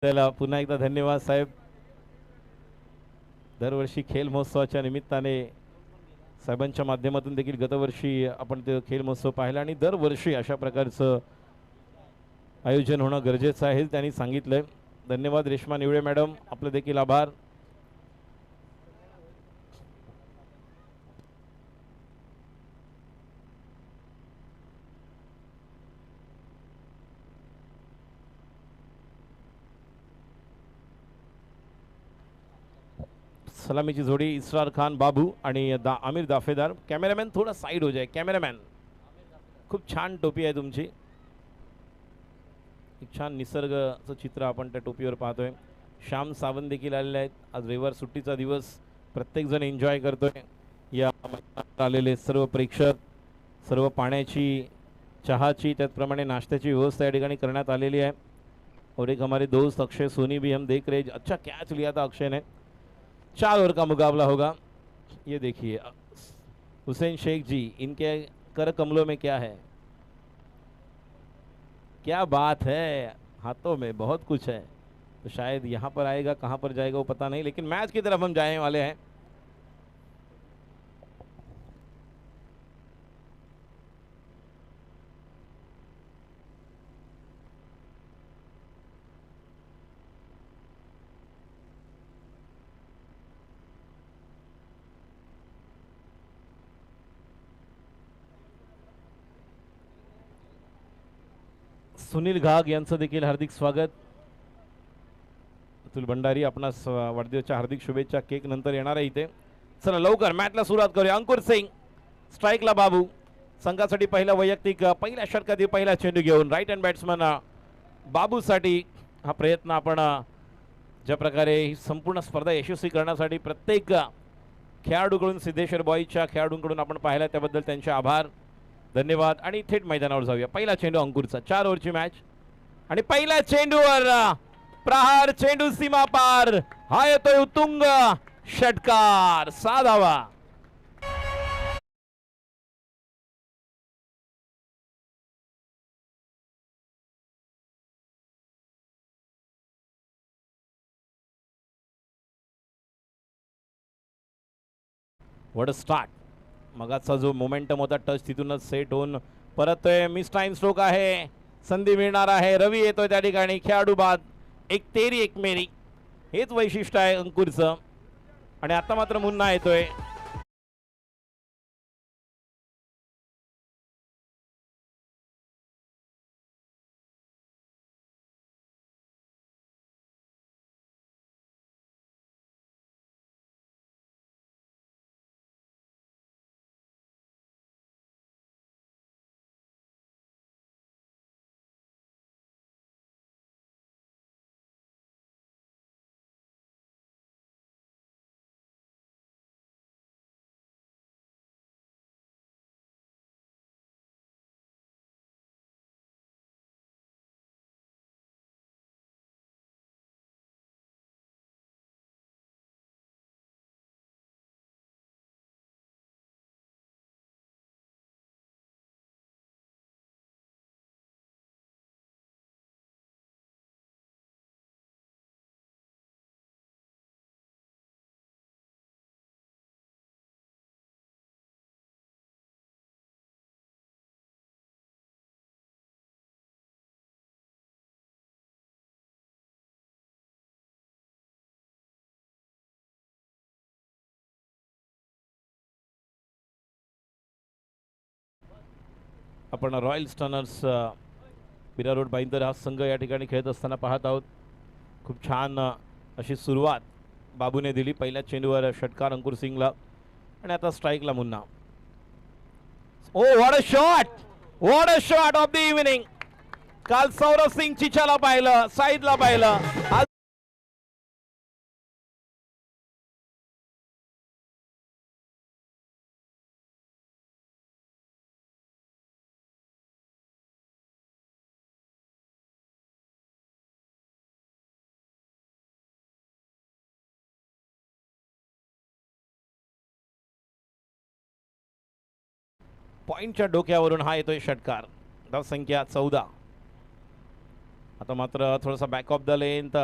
त्याला पुन्हा एकदा धन्यवाद साहेब. दरवर्षी खेल महोत्सवाच्या निमित्ताने साहेबांच्या माध्यमातून देखील गतवर्षी आपण ते खेल महोत्सव पाहिला आणि दरवर्षी अशा प्रकारचं आयोजन होणं गरजेचं आहे त्यांनी सांगितलंय. धन्यवाद रेश्मा निवळे मॅडम, आपले देखील आभार. सलामीची जोडी इसरार खान बाबू आणि आमिर दाफेदार. कॅमेरामॅन थोडा साईड हो जाए. कॅमेरामॅन, खूप छान टोपी आहे तुमची. एक छान निसर्गाचं चित्र आपण त्या टोपीवर पाहतोय. श्याम सावंत देखील आलेले आहेत. आज रविवार सुट्टीचा दिवस, प्रत्येकजण एन्जॉय करतोय. या आलेले सर्व प्रेक्षक, सर्व पाण्याची, चहाची, त्याचप्रमाणे नाश्त्याची व्यवस्था या ठिकाणी करण्यात आलेली आहे. और एक हमारे दोस्त अक्षय सोनी भी हम देख रहे हैं. अच्छा कैच लिया था अक्षय ने. 4 ओवर का मुकाबला होगा. ये देखिए हुसैन शेख जी, इनके कर कमलों में क्या है, क्या बात है, हाथों में बहुत कुछ है. तो शायद यहाँ पर आएगा, कहाँ पर जाएगा वो पता नहीं, लेकिन मैच की तरफ हम जाने वाले हैं. सुनील घाग यांचं देखील हार्दिक स्वागत. अतुल भंडारी, आपणास वाढदिवसाच्या हार्दिक शुभेच्छा. केक नंतर येणार आहे इथे. चला लवकर मॅचला सुरुवात करूया. अंकुर सिंग स्ट्राईकला, बाबू संघासाठी पहिला वैयक्तिक, पहिल्या षटकातील पहिला चेंडू घेऊन राईट हँड बॅट्समन बाबूसाठी हा प्रयत्न आपण ज्या प्रकारे ही संपूर्ण स्पर्धा यशस्वी करण्यासाठी प्रत्येक खेळाडूकडून, सिद्धेश्वर बॉईजच्या खेळाडूंकडून आपण पाहिला त्याबद्दल त्यांचे आभार, धन्यवाद. आणि थेट मैदानावर जाऊया. पहिला चेंडू अंकुरचा. 4 ओव्हरची मॅच आणि पहिल्या चेंडूवर प्रहार, चेंडू सीमा पार, हा येतोय उत्तुंग षटकार, 6 धावा. What a start. मगाचा जो मोमेंटम होता, टच तिथूनच सेट होऊन परत मिस टाइम स्ट्रोक आहे. संधी मिळणार आहे. रवी येतोय त्या ठिकाणी. खेळाडू बाद. एक तेरी एक मेरी, हेच वैशिष्ट्य आहे अंकुरचं. आणि आता मात्र मुन्ना येतोय. आपण रॉयल स्टनर्स बिरा रोड बाईंदर हा संघ या ठिकाणी खेळत असताना पाहत आहोत. खूप छान अशी सुरुवात बाबूने दिली. पहिल्या चेंडूवर षटकार अंकुर सिंगला आणि आता स्ट्राईकला मुन्ना. Oh what a shot, what a shot of the evening. काल सौरभ सिंग चिचाला पाहिलं, साईदला पाहिलं, आज पॉइंटच्या डोक्यावरून हा येतोय षटकार. धाव संख्या 14. आता मात्र थोडासा बॅक ऑफ द लेंथ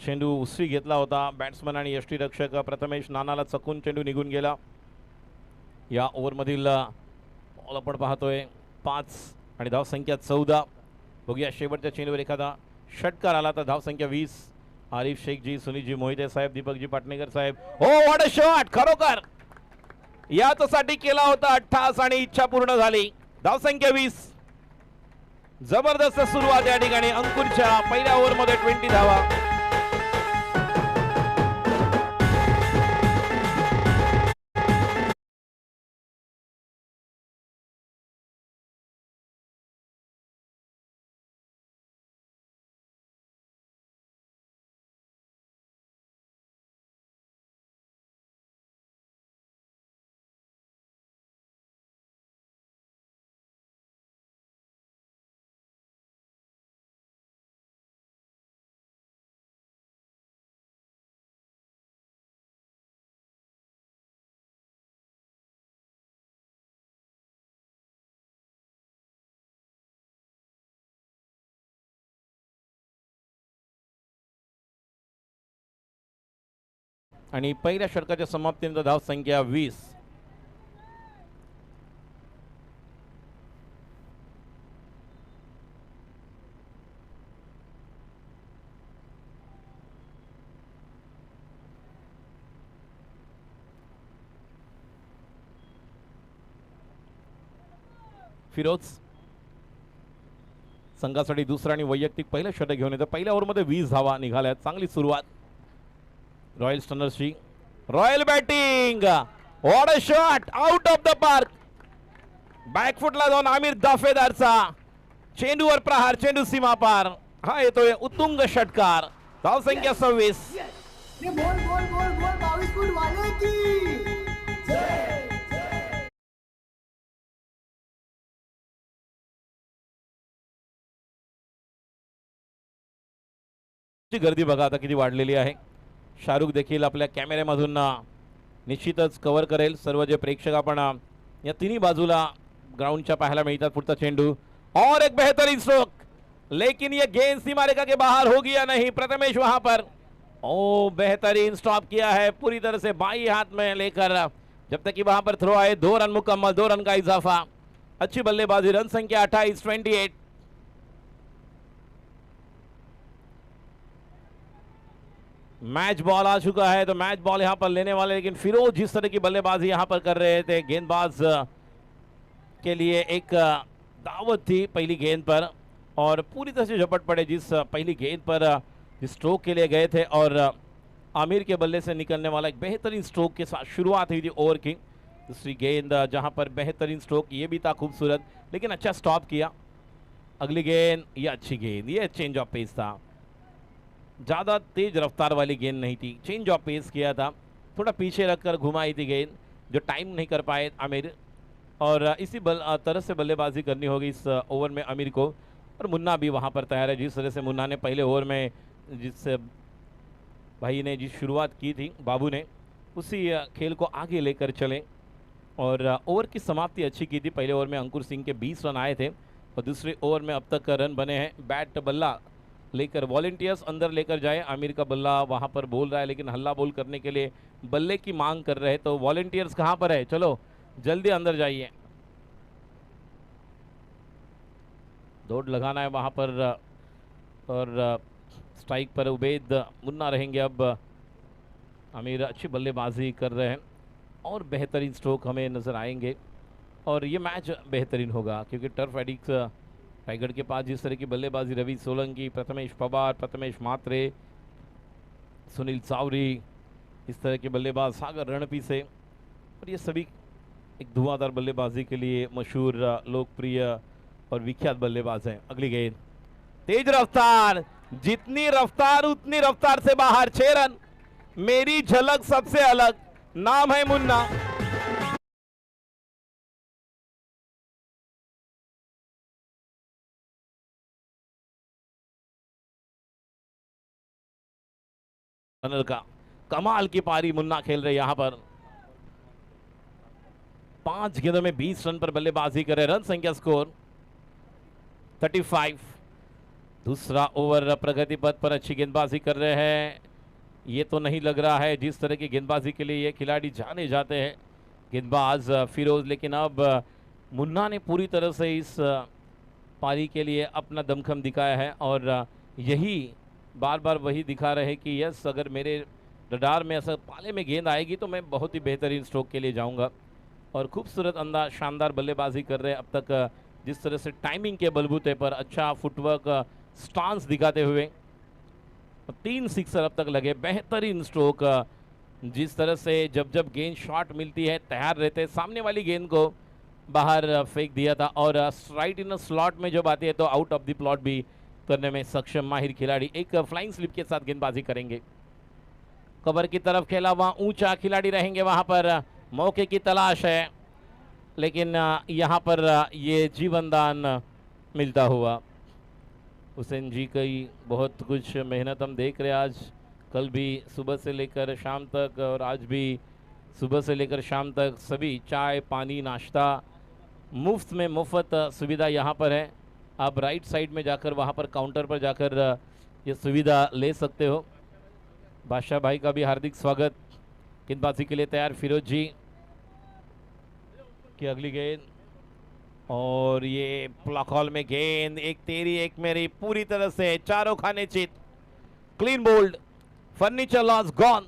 चेंडू उसरी घेतला होता बॅट्समन आणि यष्टीरक्षक प्रथमेश नानाला चकून चेंडू निघून गेला. या ओव्हरमधील बॉल आपण पाहतोय 5 आणि धावसंख्या 14. बघूया शेवटच्या चेंडूवर एखादा षटकार आला तर धावसंख्या 20. आरिफ शेखजी, सुनीलजी मोहिते साहेब, दीपकजी पाटणेकर साहेब. हो व्हॉट अ शॉट, खरोखर याच्यासाठी केला होता अट्टास आणि इच्छा पूर्ण झाली. धावसंख्या 20. जबरदस्त सुरुवात या ठिकाणी अंकुरच्या पहिल्या ओव्हरमध्ये 20 धावा. आणि पहिल्या षटकाच्या समाप्तीनंतर धावसंख्या 20. फिरोज संघासाठी दुसरा आणि वैयक्तिक पहिलं षटक घेऊन येतं. पहिल्या ओव्हरमध्ये 20 धावा निघाल्या. चांगली सुरुवात रॉयल स्टनर्सची. Royal batting, what a shot, out of the park. बॅकफुटला जाऊन आमिर दाफेदारचा चेंडूवर प्रहार, चेंडू सीमा पार. हा येतोय उत्तुंग षटकार. धावसंख्या 26. ये बोल बोल बोल बोल 22 फूट वाले की गर्दी बघा आता किती वाढलेली आहे. शाहरुख देखील आपल्या कॅमेऱ्यामधून निश्चितच कव्हर करेल सर्व जे प्रेक्षक आपण या तिन्ही बाजूला ग्राउंडच्या पाहायला मिळतात. पुढचा चेंडू और एक बेहतरीन स्ट्रोक, लेकिन ये गेंद सीमा रेखा के बाहर होगी या नहीं. प्रथमेश वहां पर ओ बेहतरीन स्टॉप किया है पूरी तरह से बाई हाथ में लेकर. जब तक कि वहां पर थ्रो आए 2 रन मुकम्मल, 2 रन का इजाफा. अच्छी बल्लेबाजी. रन संख्या 28, 28. मैच बॉल आ चुका है तो मैच बॉल यहां पर लेने वाले, लेकिन फिरोज जिस तरह की बल्लेबाजी यहां पर कर रहे थे, गेंदबाज के लिए एक दावत थी पहली गेंद पर और पूरी तरह से झपट पड़े जिस पहली गेंद पर जिस स्ट्रोक के लिए गए थे और आमिर के बल्ले से निकलने वाला एक बेहतरीन स्ट्रोक के साथ शुरुआत हुई थी ओवर की. दूसरी गेंद जहां पर बेहतरीन स्ट्रोक, ये भी था खूबसूरत, लेकिन अच्छा स्टॉप किया. अगली गेंद, ये अच्छी गेंद, ये चेंज ऑफ पेस था. ज़्यादा तेज रफ्तार वाली गेंद नहीं थी, चेंज ऑफ पेस किया था. थोड़ा पीछे रखकर घुमाई थी गेंद, जो टाइम नहीं कर पाए आमिर. और इसी तरह से बल्लेबाजी करनी होगी इस ओवर में आमिर को. और मुन्ना भी वहां पर तैयार है. जिस तरह से मुन्ना ने पहले ओवर में जिस भाई ने जिस शुरुआत की थी बाबू ने, उसी खेल को आगे लेकर चले. और ओवर की समाप्ति अच्छी की थी. पहले ओवर में अंकुर सिंह के 20 रन आए थे और दूसरे ओवर में अब तक रन बने हैं. बैट बल्ला लेकर वॉलेंटियर्स अंदर लेकर जाए. आमिर का बल्ला वहां पर बोल रहा है, लेकिन हल्ला बोल करने के लिए बल्ले की मांग कर रहे हैं. तो वॉलेंटियर्स कहां पर है, चलो जल्दी अंदर जाइए. दौड़ लगाना है वहां पर. और स्ट्राइक पर उबैद मुन्ना रहेंगे. अब आमिर अच्छी बल्लेबाजी कर रहे हैं और बेहतरीन स्ट्रोक हमें नज़र आएंगे. और ये मैच बेहतरीन होगा क्योंकि टर्फ एडिक्स रायगढ़ के पास जिस तरह की बल्लेबाजी, रवि सोलंकी, प्रथमेश पवार, प्रथमेश मात्रे, सुनील चावरी, इस तरह के बल्लेबाज, सागर रणपी से, और ये सभी एक धुआंधार बल्लेबाजी के लिए मशहूर, लोकप्रिय और विख्यात बल्लेबाज हैं. अगली गेंद, तेज रफ्तार, जितनी रफ्तार उतनी रफ्तार से बाहर. 6 रन. मेरी झलक सबसे अलग. नाम है मुन्ना. रनर का कमाल की पारी मुन्ना खेल रहे यहां पर. 5 गेंदों में 20 रन पर बल्लेबाजी करे. रन संख्या स्कोर 35. दूसरा ओवर प्रगति पथ पर अच्छी गेंदबाजी कर रहे हैं। ये तो नहीं लग रहा है जिस तरह की गेंदबाजी के लिए ये खिलाड़ी जाने जाते हैं गेंदबाज फिरोज, लेकिन अब मुन्ना ने पूरी तरह से इस पारी के लिए अपना दमखम दिखाया है और यही बार बार वही दिखा रहे हैं कि यस, अगर मेरे रडार में ऐसा पाले में गेंद आएगी तो मैं बहुत ही बेहतरीन स्ट्रोक के लिए जाऊंगा। और खूबसूरत अंदाज, शानदार बल्लेबाजी कर रहे हैं अब तक जिस तरह से टाइमिंग के बलबूते पर अच्छा फुटवर्क स्टांस दिखाते हुए 3 सिक्सर अब तक लगे, बेहतरीन स्ट्रोक। जिस तरह से जब जब गेंद शॉट मिलती है तैयार रहते हैं, सामने वाली गेंद को बाहर फेंक दिया था और राइट इन स्लॉट में जब आती है तो आउट ऑफ द प्लॉट भी करने में सक्षम माहिर खिलाड़ी। एक फ्लाइंग स्लिप के साथ गेंदबाजी करेंगे, कवर की तरफ खेला हुआ ऊंचा खिलाड़ी रहेंगे, वहां पर मौके की तलाश है, लेकिन यहाँ पर ये जीवनदान मिलता हुआ। हुसैन जी की बहुत कुछ मेहनत हम देख रहे हैं आज, कल भी सुबह से लेकर शाम तक और आज भी सुबह से लेकर शाम तक सभी चाय पानी नाश्ता मुफ्त में, मुफ्त सुविधा यहाँ पर है। आप राइट साइड में जाकर वहाँ पर काउंटर पर जाकर ये सुविधा ले सकते हो। बादशाह भाई का भी हार्दिक स्वागत। गेंदबाजी के लिए तैयार फिरोज जी की अगली गेंद, और ये ब्लॉक हॉल में गेंद, एक तेरी एक मेरी, पूरी तरह से चारों खाने चित, clean bowled, furniture loss gone.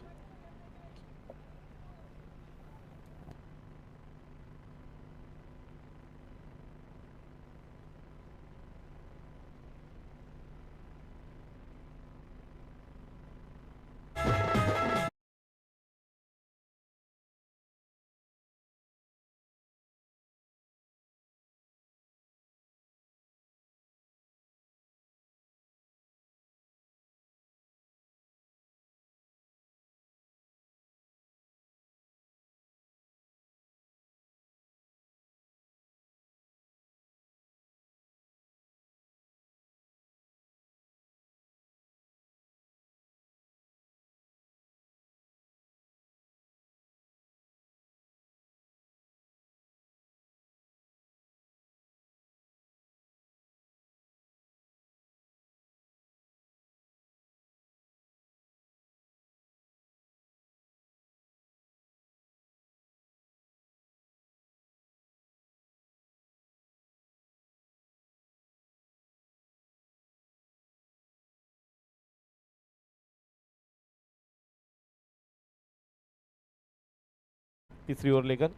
तीसरी ओवर लेकर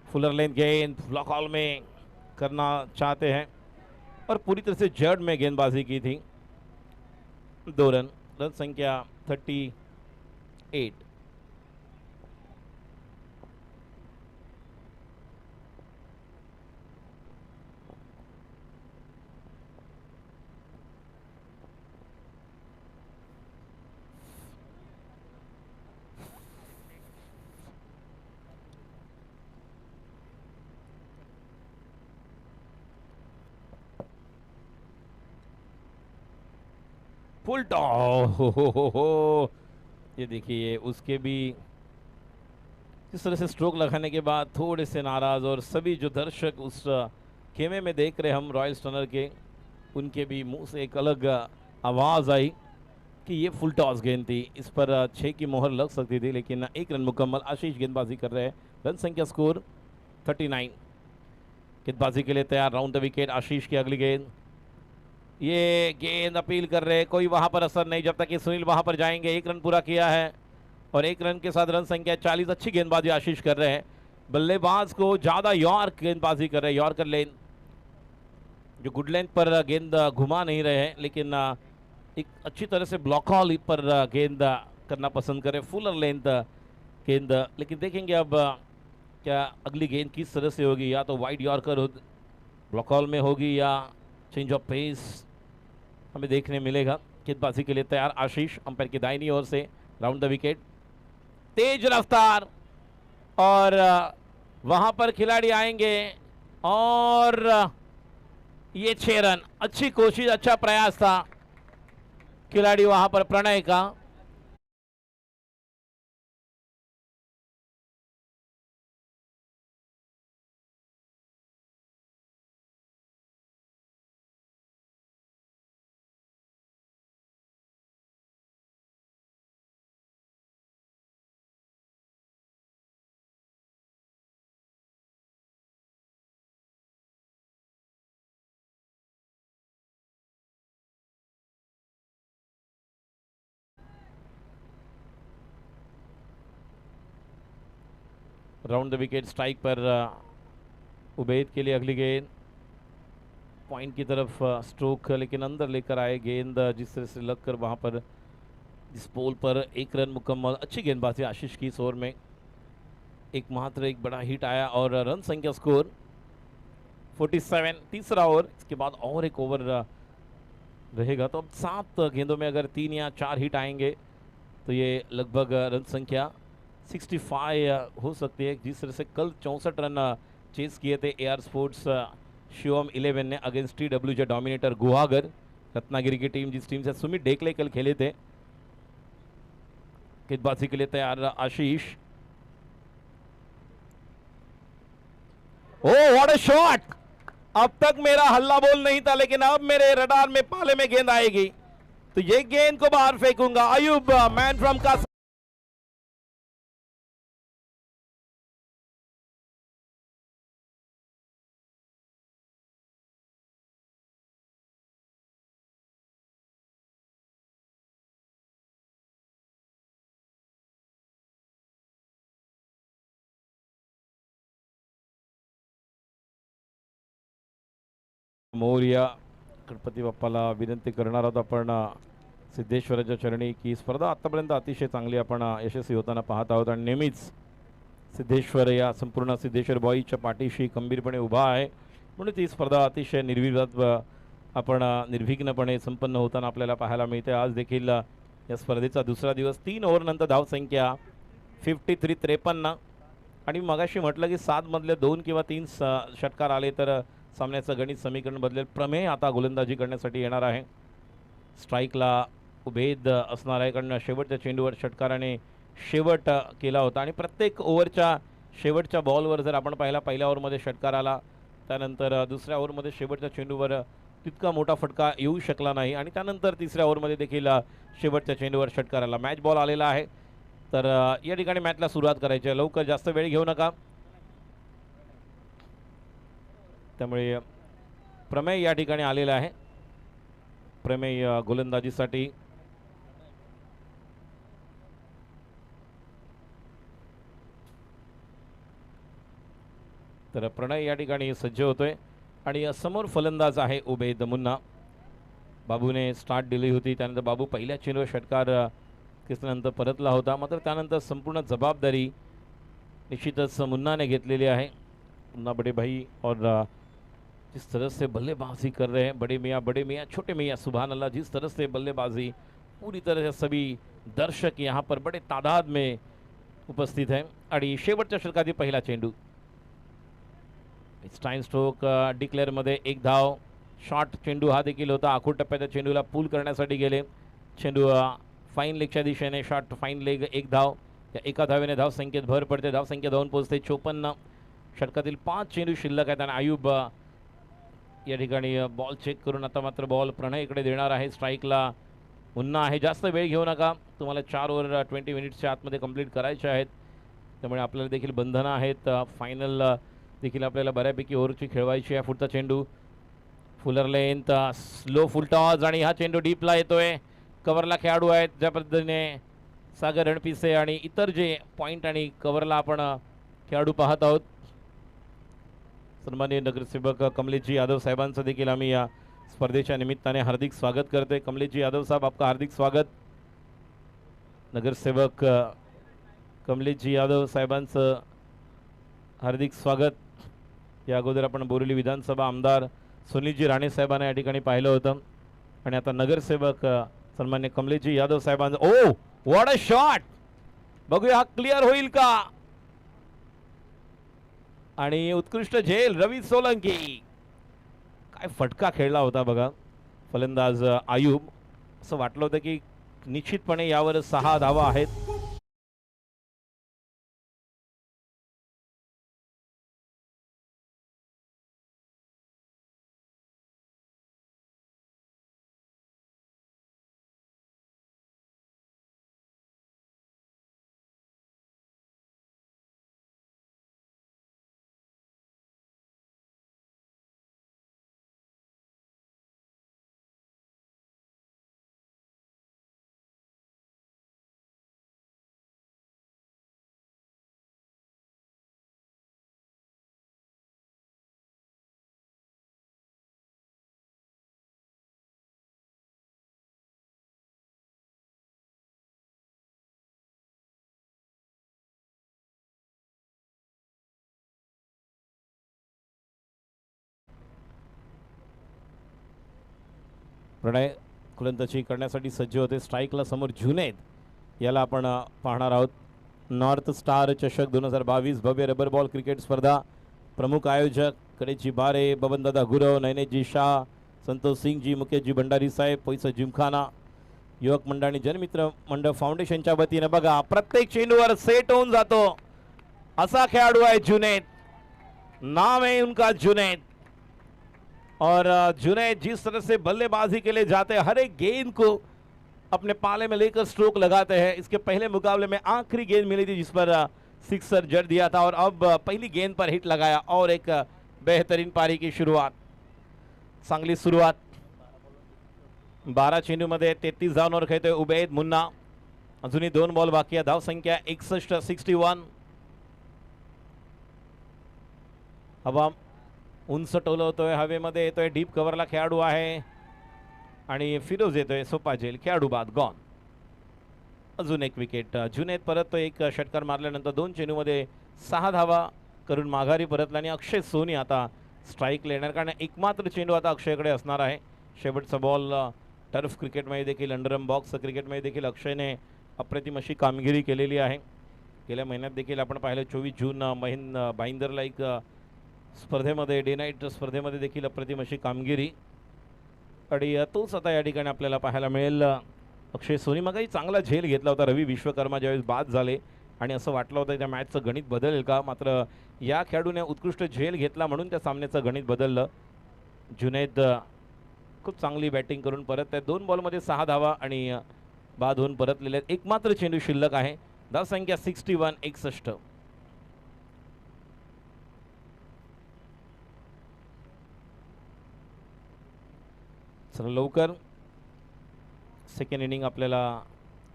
फुलर लेंथ गेंद ब्लॉक हॉल में करना चाहते हैं और पूरी तरह से जड़ में गेंदबाजी की थी। 2 रन, रन संख्या 38। फुल टॉस, हो ये देखिए उसके भी इस तरह से स्ट्रोक लगाने के बाद थोड़े से नाराज, और सभी जो दर्शक उस खेमे में देख रहे हम रॉयल स्टनर के, उनके भी मुंह से एक अलग आवाज़ आई कि ये फुल टॉस गेंद थी, इस पर 6 की मोहर लग सकती थी, लेकिन 1 रन मुकम्मल। आशीष गेंदबाजी कर रहे हैं, रन संख्या स्कोर 39। गेंदबाजी के लिए तैयार, राउंड द विकेट आशीष की अगली गेंद, ये गेंद अपील कर रहे हैं, कोई वहां पर असर नहीं जब तक कि सुनील वहां पर जाएंगे। 1 रन पूरा किया है और 1 रन के साथ रन संख्या 40। अच्छी गेंदबाजी आशीष कर रहे हैं, बल्लेबाज को ज़्यादा यॉर्क गेंदबाजी कर रहे हैं, यॉर्कर लेन जो गुड लेंथ पर गेंद घुमा नहीं रहे हैं, लेकिन एक अच्छी तरह से ब्लॉक हॉल पर गेंद करना पसंद करें, फुलर लेंथ गेंद। लेकिन देखेंगे अब क्या अगली गेंद किस तरह से होगी, या तो वाइड यॉर्कर ब्लॉक हॉल में होगी या चेंज ऑफ पेस हमें देखने मिलेगा। गेंदबाजी के लिए तैयार आशीष, अंपायर की दाहिनी ओर से, राउंड द विकेट, तेज रफ्तार, और वहां पर खिलाड़ी आएंगे और ये 6 रन। अच्छी कोशिश, अच्छा प्रयास था खिलाड़ी वहां पर प्रणय का। राउंड द विकेट स्ट्राइक पर उबैद के लिए अगली गेंद पॉइंट की तरफ स्ट्रोक, लेकिन अंदर लेकर आए गेंद जिस तरह से लग कर वहाँ पर इस बॉल पर 1 रन मुकम्मल। अच्छी गेंदबाजी आशीष की इस ओवर में, एक बड़ा हिट आया और रन संख्या स्कोर 47। तीसरा ओवर, इसके बाद और एक ओवर रहेगा, तो अब 7 गेंदों में अगर 3 या 4 हिट आएंगे तो ये लगभग रन संख्या 65 हो सकती है। जिस तरह से कल 64 रन चेस किए थे एआर स्पोर्ट्स शिवम 11 ने against TWJ dominator Guhagar, Ratnagiri की टीम, जिस टीम से सुमित डेकले कल खेले थे। गेंदबाजी के लिए तैयार Ashish. Oh what a shot! अब तक मेरा हल्ला बोल नहीं था, लेकिन अब मेरे रडार में पाले में गेंद आएगी तो ये गेंद को बाहर फेंकूंगा। अयूब मैन फ्रॉम का मोर्या गणपती बाप्पाला विनंती करणार आहोत आपण सिद्धेश्वराच्या चरणी की स्पर्धा आतापर्यंत अतिशय चांगली आपण यशस्वी होताना पाहत आहोत आणि नेहमीच सिद्धेश्वर या संपूर्ण सिद्धेश्वर बॉईजच्या पाठीशी खंबीरपणे उभा आहे, म्हणून ती स्पर्धा अतिशय निर्विवाद आपण निर्विघ्नपणे संपन्न होताना आपल्याला पाहायला मिळते। आज देखील या स्पर्धेचा दुसरा दिवस, 3 ओव्हरनंतर धावसंख्या 53-53 आणि मगाशी म्हटलं की 7 मधले 2 किंवा 3 षटकार आले तर सामन्याचं गणित समीकरण बदलेल। प्रमेय आता गोलंदाजी करण्यासाठी येणार आहे। स्ट्राईकला उभेद असणार आहे, कारण शेवटच्या चेंडूवर षटकाराने शेवट केला होता आणि प्रत्येक ओव्हरच्या शेवटच्या बॉलवर जर आपण पहिल्या ओव्हरमध्ये षटकार आला, त्यानंतर दुसऱ्या ओव्हरमध्ये शेवटच्या चेंडूवर तितका मोठा फटका येऊ शकला नाही आणि त्यानंतर तिसऱ्या ओव्हरमध्ये देखील शेवटच्या चेंडूवर षटकार आला। मॅच बॉल आलेला आहे, तर या ठिकाणी मॅचला सुरुवात करायची आहे। लवकर, जास्त वेळ घेऊ नका। त्यामुळे प्रमेय या ठिकाणी आलेला आहे। प्रमेय गोलंदाजीसाठी तर प्रणय या ठिकाणी सज्ज होतोय आणि समोर फलंदाज आहे उबैद मुन्ना। बाबूने स्टार्ट दिली होती, त्यानंतर बाबू पहिल्या चेंडूवर षटकार घेतल्यानंतर परतला होता, मात्र त्यानंतर संपूर्ण जबाबदारी निश्चितच मुन्नाने घेतलेली आहे। मुन्ना बड़े भाई और जिस तरह से बल्लेबाजी कर रहे हैं बड़े मियाँ छोटे मियाँ, सुभान अल्लाह, जिस तरह से बल्लेबाजी पूरी तरह से सभी दर्शक यहाँ पर बड़े तादाद में उपस्थित हैं। आणि शेवटच्या षटकातील पहिला चेंडू, टाइम स्ट्रोक डिक्लेअरमध्ये 1 धाव। शॉर्ट चेंडू हा देखील होता, आखूड टप्प्याच्या चेंडूला पूल करण्यासाठी गेले। चेंडू फाईन लेगच्या दिशेने, शॉर्ट फाईन लेग, 1 धाव। या एका धावेने धाव संख्येत भर पडते, धाव संख्या 2 पोहोचते 54। षटकातील 5 चेंडू शिल्लक आहेत आणि आयुब या ठिकाणी बॉल चेक करून आता मात्र बॉल प्रणयकडे देणार आहे। स्ट्राईकला मुन्ना आहे, जास्त वेळ घेऊ नका, तुम्हाला 4 ओव्हर 20 मिनिट्सच्या आतमध्ये कंप्लीट करायचे आहेत, त्यामुळे आपल्याला देखील बंधनं आहेत। फायनल देखील आपल्याला बऱ्यापैकी ओव्हरची खेळवायची आहे। पुढचा चेंडू फुलर लेंथ, स्लो फुल टॉस आणि हा चेंडू डीपला येतोय। कव्हरला खेळाडू आहेत, ज्या पद्धतीने सागर रणपिसे आणि इतर जे पॉईंट आणि कव्हरला आपण खेळाडू पाहत आहोत। सन्माननीय नगरसेवक कमलेशजी यादव साहेबांचं देखील आम्ही या स्पर्धेच्या निमित्ताने हार्दिक स्वागत करते। कमलेशजी यादव साहब, आपका हार्दिक स्वागत। नगरसेवक कमलेशजी यादव साहेबांचं हार्दिक स्वागत। या अगोदर आपण बोरिवली विधानसभा आमदार सुनीलजी राणे साहेबांना या ठिकाणी पाहिलं होतं आणि आता नगरसेवक सन्मान्य कमलेशजी यादव साहेबांचं, ओ व्हाट अ शॉट! बघूया हा क्लिअर होईल का? आणि उत्कृष्ट झेल रवी सोलंकी, काय फटका खेळला होता बघा फलंदाज आयुब। असं वाटलं होतं की निश्चितपणे यावर 6 धावा आहेत। प्रणय फलंदाजी करण्यासाठी सज्ज होते. स्ट्राईकला समोर जुनैद याला आपण पाहणार आहोत. नॉर्थ स्टार चषक 2022 भव्य रबर बॉल क्रिकेट स्पर्धा. प्रमुख आयोजक कडेजी बारे, बबनदादा गुरव, नयनेजी शाह, संतोष सिंगजी, मुकेशजी भंडारी साहेब, पैसा जिमखाना, युवक मंडळ आणि जनमित्र मंडळ फाउंडेशनच्या वतीने बघा प्रत्येक चेंडूवर सेट होऊन जातो असा खेळाडू आहे जुनैद. नाम है उनका जुनैद. और जुनैद जिस तरह से बल्लेबाजी के लिए जाते हैं, हर एक गेंद को अपने पाले में लेकर स्ट्रोक लगाते हैं. इसके पहले मुकाबले में आखिरी गेंद मिली थी जिस पर सिक्सर जड़ दिया था और अब पहली गेंद पर हिट लगाया और एक बेहतरीन पारी की शुरुआत. चांगली सुरुवात. 12 चेंडूमध्ये 33 धावांवर खेळतोय उबैद मुन्ना. अजूनही 2 बॉल बाकी आहे. धाव संख्या 61. हवा उंच टोलवतोय, हवेमध्ये येतोय, डीप कव्हरला खेळाडू आहे आणि फिरोज येतोय. सोपा जेल खेळाडू बाद गॉन. अजून एक विकेट. जुनैद परत एक षटकार मारल्यानंतर 2 चेंडूमध्ये 6 धावा करून माघारी परतला आणि अक्षय सोनी आता स्ट्राईक येणार कारण एकमात्र चेंडू आता अक्षयकडे असणार आहे. शेवटचा बॉल. टर्फ क्रिकेटमध्ये देखील, अंडरम बॉक्स क्रिकेटमध्ये देखील अक्षयने अप्रतिम अशी कामगिरी केलेली आहे. गेल्या महिन्यात देखील आपण पाहिलं 24 जून भाईंदरला एक स्पर्धेमध्ये, डे नाईट स्पर्धेमध्ये देखील अप्रतिम अशी कामगिरी आणि तोच आता या ठिकाणी आपल्याला पाहायला मिळेल. अक्षय सोनी मगाही चांगला झेल घेतला होता. रवी विश्वकर्मा ज्यावेळेस बाद झाले आणि असं वाटलं होतं त्या मॅचचं गणित बदलेल का, मात्र या खेळाडूने उत्कृष्ट झेल घेतला म्हणून त्या सामन्याचं गणित बदललं. जुनैद खूप चांगली बॅटिंग करून परत त्या 2 बॉलमध्ये 6 धावा आणि बाद होऊन परतलेले आहेत. एकमात्र चेंडू शिल्लक आहे. धाव संख्या 61. चला लवकर सेकंड इनिंग आपल्याला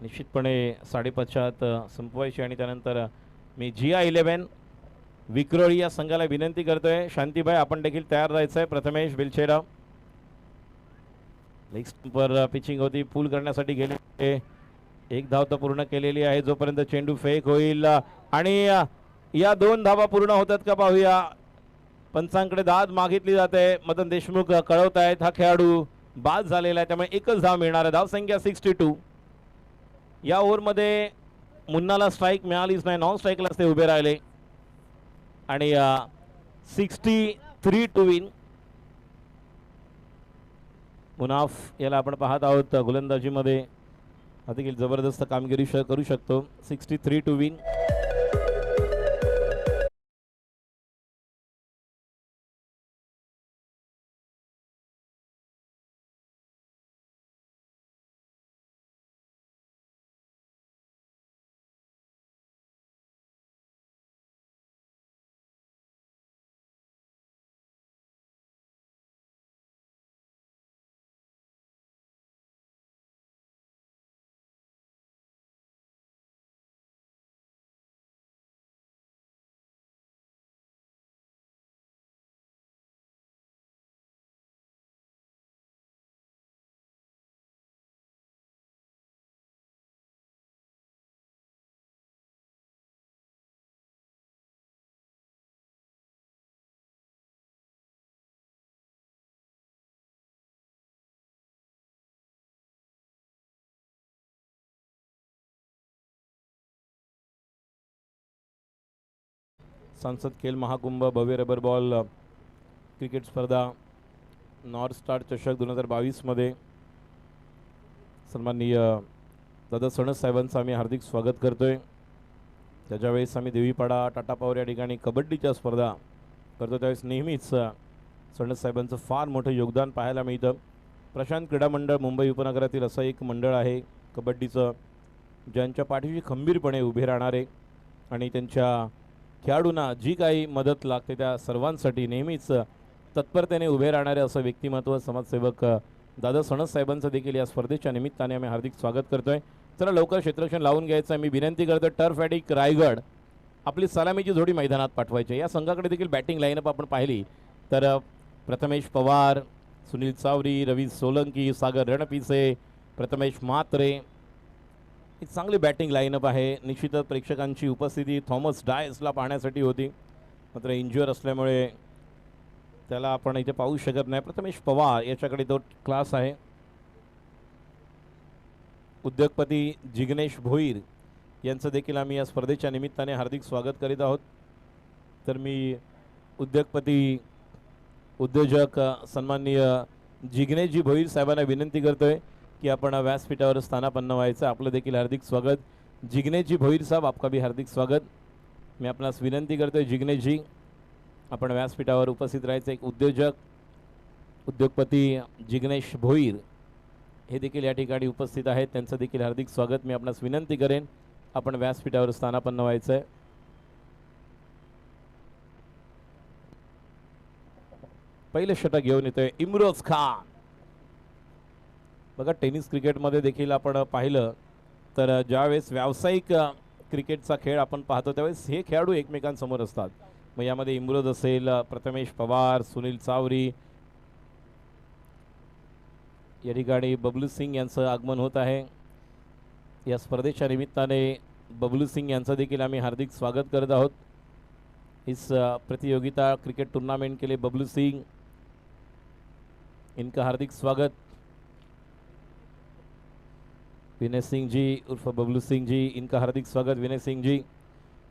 निश्चितपणे 5:30 संपवायची आणि त्यानंतर मी GI11 विक्रोळी या संघाला विनंती करतोय, शांतीबाई आपण देखील तयार राहायचं आहे. प्रथमेश बिलछेडा लेग स्टंपवर पिचिंग होती, पूल करण्यासाठी गेले. 1 धाव तर पूर्ण केलेली आहे. जोपर्यंत चेंडू फेक होईल आणि या 2 धावा पूर्ण होतात का पाहूया. पंचांकडे दाद मागितली जाते. मदन देशमुख कळवत आहेत हा खेळाडू बाद झालेला आहे त्यामुळे एकच धाव मिळणार आहे. धाव संख्या 62. या ओव्हरमध्ये मुन्नाला स्ट्राईक मिळालीच नाही. नॉन स्ट्राईकलाच ते उभे राहिले आणि 63 टू विन. मुनाफ याला आपण पाहत आहोत गोलंदाजीमध्ये देखील जबरदस्त कामगिरी करू शकतो. 63 टू विन. सांसद खेल महाकुंभ भव्य रबर बॉल क्रिकेट स्पर्धा नॉर्थ स्टार चषक 2022 मध्ये सन्माननीय दादा सणस साहेबांचं आम्ही हार्दिक स्वागत करतोय. त्याच्या वेळेस आम्ही देवीपाडा टाटा पॉवर या ठिकाणी कबड्डीच्या स्पर्धा करतो त्यावेळेस नेहमीच सणस साहेबांचं फार मोठं योगदान पाहायला मिळतं. प्रशांत क्रीडा मंडळ मुंबई उपनगरातील असं एक मंडळ आहे कबड्डीचं ज्यांच्या पाठीशी खंबीरपणे उभे राहणारे आणि त्यांच्या खेळाडूंना जी काही मदत लागते त्या सर्वांसाठी नेहमीच तत्परतेने उभे राहणारे असं व्यक्तिमत्व समाजसेवक दादा सणस साहेबांचं देखील या स्पर्धेच्या निमित्ताने आम्ही हार्दिक स्वागत करतोय. चला लवकर क्षेत्ररक्षण लावून घ्यायचं आहे. मी विनंती करतो टर्फ ॲडिक रायगड आपली सलामीची जोडी मैदानात पाठवायची. या संघाकडे देखील बॅटिंग लाईनअप आपण पाहिली तर प्रथमेश पवार, सुनील चावरी, रवी सोलंकी, सागर रणपिसे, प्रथमेश म्हात्रे एक चांगली बॅटिंग लाईनअप आहे. निश्चितच प्रेक्षकांची उपस्थिती थॉमस डायसला पाहण्यासाठी होती मात्र इंज्युअर असल्यामुळे त्याला आपण इथे पाहू शकत नाही. प्रथमेश पवार याच्याकडे तो क्लास आहे उद्योगपती जिग्नेश भोईर यांचं देखील आम्ही या स्पर्धेच्या निमित्ताने हार्दिक स्वागत करीत आहोत. तर मी उद्योगपती उद्योजक सन्माननीय जिग्नेशजी भोईर साहेबांना विनंती करतोय की आपण व्यासपीठावर स्थानापन्न व्हायचं. आपलं देखील हार्दिक स्वागत. जिग्नेशजी भोईर साहब, आपका भी हार्दिक स्वागत. मी आपणास विनंती करतोय जिग्नेशजी, आपण व्यासपीठावर उपस्थित राहायचं. एक उद्योगपती जिग्नेश भोईर हे देखील या ठिकाणी उपस्थित आहेत, त्यांचं देखील हार्दिक स्वागत. मी आपणास विनंती करेन आपण व्यासपीठावर स्थानापन्न व्हायचं आहे. पहिलं षटक घेऊन येतोय इम्रोज खान. बघा, टेनिस क्रिकेटमध्ये देखील आपण पाहिलं तर ज्यावेळेस व्यावसायिक क्रिकेटचा खेळ आपण पाहतो त्यावेळेस हे खेळाडू एकमेकांसमोर असतात. मग यामध्ये इम्रोज असेल, प्रथमेश पवार, सुनील चावरी, या ठिकाणी बबलू सिंग यांचं आगमन होत आहे. या स्पर्धेच्या निमित्ताने बबलू सिंग यांचं देखील आम्ही हार्दिक स्वागत करत आहोत. इस प्रतियोगिता क्रिकेट टूर्नामेंट के लिए बबलू सिंह, इनका हार्दिक स्वागत. विनय सिंह जी उर्फ बबलू सिंह जी, इनका हार्दिक स्वागत. विनय सिंह जी,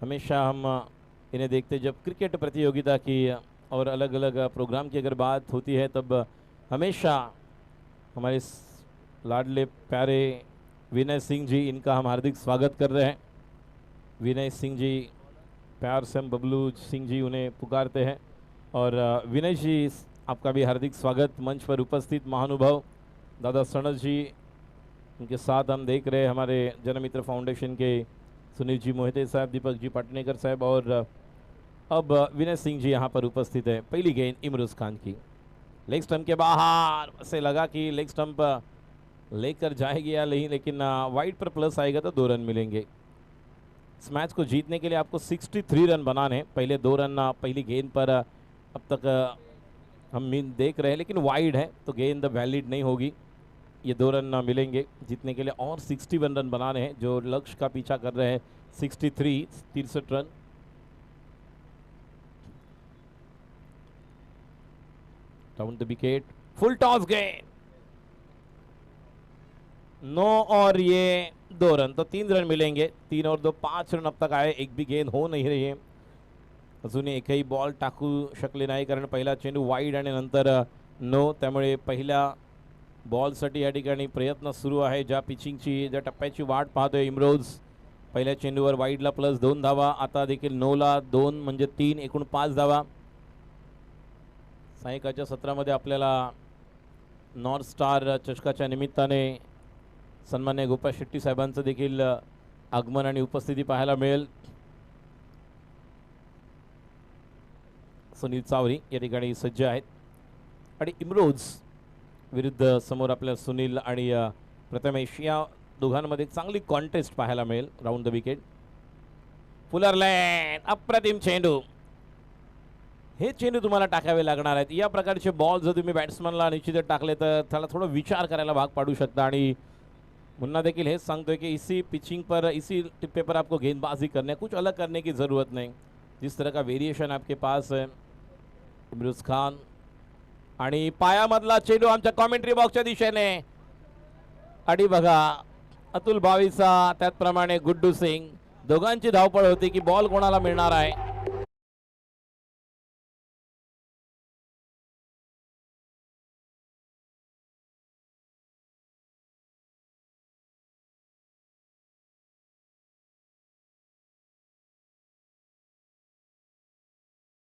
हमेशा हम इन्हें देखते जब क्रिकेट प्रतियोगिता की और अलग अलग प्रोग्राम की अगर बात होती है तब हमेशा हमारे लाडले प्यारे विनय सिंह जी, इनका हम हार्दिक स्वागत कर रहे हैं. विनय सिंह जी, प्यार से हम बबलू सिंह जी उन्हें पुकारते हैं. और विनय जी, आपका भी हार्दिक स्वागत. मंच पर उपस्थित महानुभाव दादा सणस जी, उनके साथ हम देख रहे हैं हमारे जनमित्र फाउंडेशन के सुनील जी मोहिते साहब, दीपक जी पाटनेकर साहब, और अब विनय सिंह जी यहाँ पर उपस्थित है. पहली गेंद इमरोज खान की, लेग स्टंप के बाहर से लगा कि लेग स्टंप लेकर जाएगी या नहीं, लेकिन वाइड पर प्लस आएगा तो 2 रन मिलेंगे. इस मैच को जीतने के लिए आपको 63 रन बनाने हैं. पहले 2 रन पहली गेंद पर अब तक हम देख रहे हैं, लेकिन वाइड है तो गेंद वैलिड नहीं होगी. ये 2 रन मिलेंगे जीतने के लिए, और 61 रन बनाने हैं जो लक्ष्य का पीछा कर रहे हैं. 63 run. Down the wicket, full toss गेंद, 9 और ये 2 रन, तो 3 रन मिलेंगे. 3 और 2 5 रन अब तक आए. एक भी गेंद हो नहीं रही है. अजून एकही बॉल टाकू शकले नाही, कारण पहिला चेंडू वाईड आणि नंतर नो. त्यामुळे पहिल्या बॉलसाठी या ठिकाणी प्रयत्न सुरू आहे. ज्या पिचिंगची, ज्या टप्प्याची वाट पाहतोय इमरोज. पहिल्या चेंडूवर वाईडला +2 धावा, आता देखील नोला 2 म्हणजे 3, एकूण 5 धावा. सायंकाळच्या सत्रामध्ये आपल्याला नॉर्थ स्टार चषकाच्या निमित्ताने सन्मान्य गोपाळ शेट्टी साहेबांचं देखील आगमन आणि उपस्थिती पाहायला मिळेल. सुनील चावरी या ठिकाणी सज्ज आहेत आणि इमरोज विरुद्ध समोर आपल्या सुनील आणि प्रथमेश, या दोघांमध्ये चांगली कॉन्टेस्ट पाहायला मिळेल. Round the wicket, Fuller land, अप्रतिम चेंडू. हे चेंडू तुम्हाला टाकावे लागणार आहेत. या प्रकारचे बॉल जर तुम्ही बॅट्समनला निश्चितच टाकले तर त्याला थोडं विचार करायला भाग पाडू शकता. आणि मुन्ना देखील हेच सांगतोय की इसी पिचिंग पर, इसी टिप्पे पर आपको गेंदबाजी करने, कुछ अलग करने की ज़रूरत नहीं. जिस तरह का वेरिएशन आपके पास है. इमरोज खान आणि पायामधला चेंडू आमच्या कॉमेंट्री बॉक्सच्या दिशेने. आणि बघा, अतुल बावीसा, त्याचप्रमाणे गुड्डू सिंग, दोघांची धावपळ होती की बॉल कोणाला मिळणार आहे.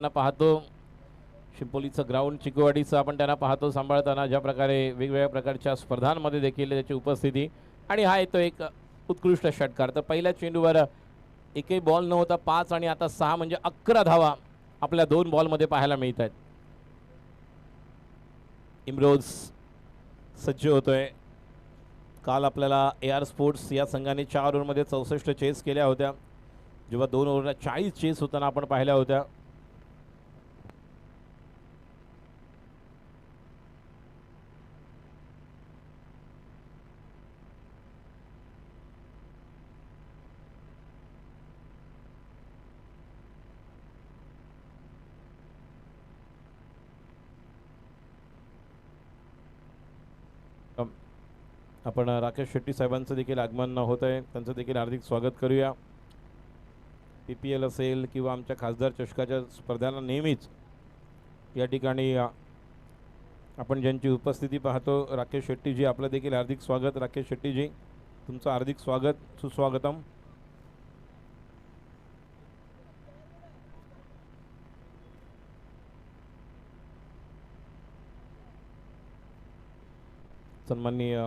पाहतो शिंपोलीचं ग्राउंड, चिकवाडीचं आपण त्यांना पाहतो सांभाळताना, ज्या प्रकारे वेगवेगळ्या प्रकारच्या स्पर्धांमध्ये देखील त्याची उपस्थिती. आणि हा येतो एक उत्कृष्ट षटकार. तर पहिल्या चेंडूवर एकही बॉल न होता 5 आणि आता 6 म्हणजे 11 धावा आपल्या 2 बॉलमध्ये पाहायला मिळत आहेत. इमरोज सज्ज होतोय. काल आपल्याला AR स्पोर्ट्स या संघाने 4 ओव्हरमध्ये 64 चेस केल्या होत्या, जेव्हा 2 ओव्हरला 40 चेस होताना आपण पाहिल्या होत्या. आपण राकेश शेट्टी साहेबांचं देखील आगमन होत आहे, त्यांचं देखील हार्दिक स्वागत करूया. PPL असेल किंवा आमच्या खासदार चषकाच्या स्पर्धांना नेहमीच या ठिकाणी आपण ज्यांची उपस्थिती पाहतो, राकेश शेट्टीजी, आपलं देखील हार्दिक स्वागत. राकेश शेट्टीजी, तुमचं हार्दिक स्वागत, सुस्वागतम. सन्माननीय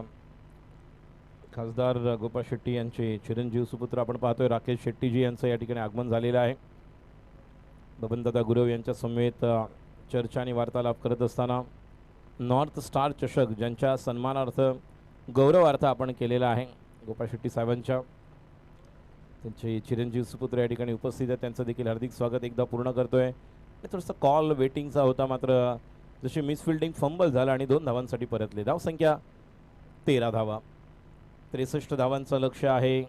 खासदार गोपाळ शेट्टी यांचे चिरंजीव सुपुत्र आपण पाहतोय राकेश शेट्टीजी यांचं या ठिकाणी आगमन झालेलं आहे. बबनदादा गुरव यांच्या समवेत चर्चा आणि वार्तालाप करत असताना नॉर्थ स्टार चषक ज्यांच्या सन्मानार्थ गौरवार्थ आपण केलेला आहे गोपाळ शेट्टी साहेबांच्या, त्यांचे चिरंजीव सुपुत्र या ठिकाणी उपस्थित आहेत, त्यांचं देखील हार्दिक स्वागत एकदा पूर्ण करतोय. थोडंसं कॉल वेटिंगचा होता, मात्र जशी मिसफिल्डिंग फंबल झाला आणि 2 धावांसाठी परतले. धावसंख्या 13 धावा, 63 धावांचं लक्ष आहे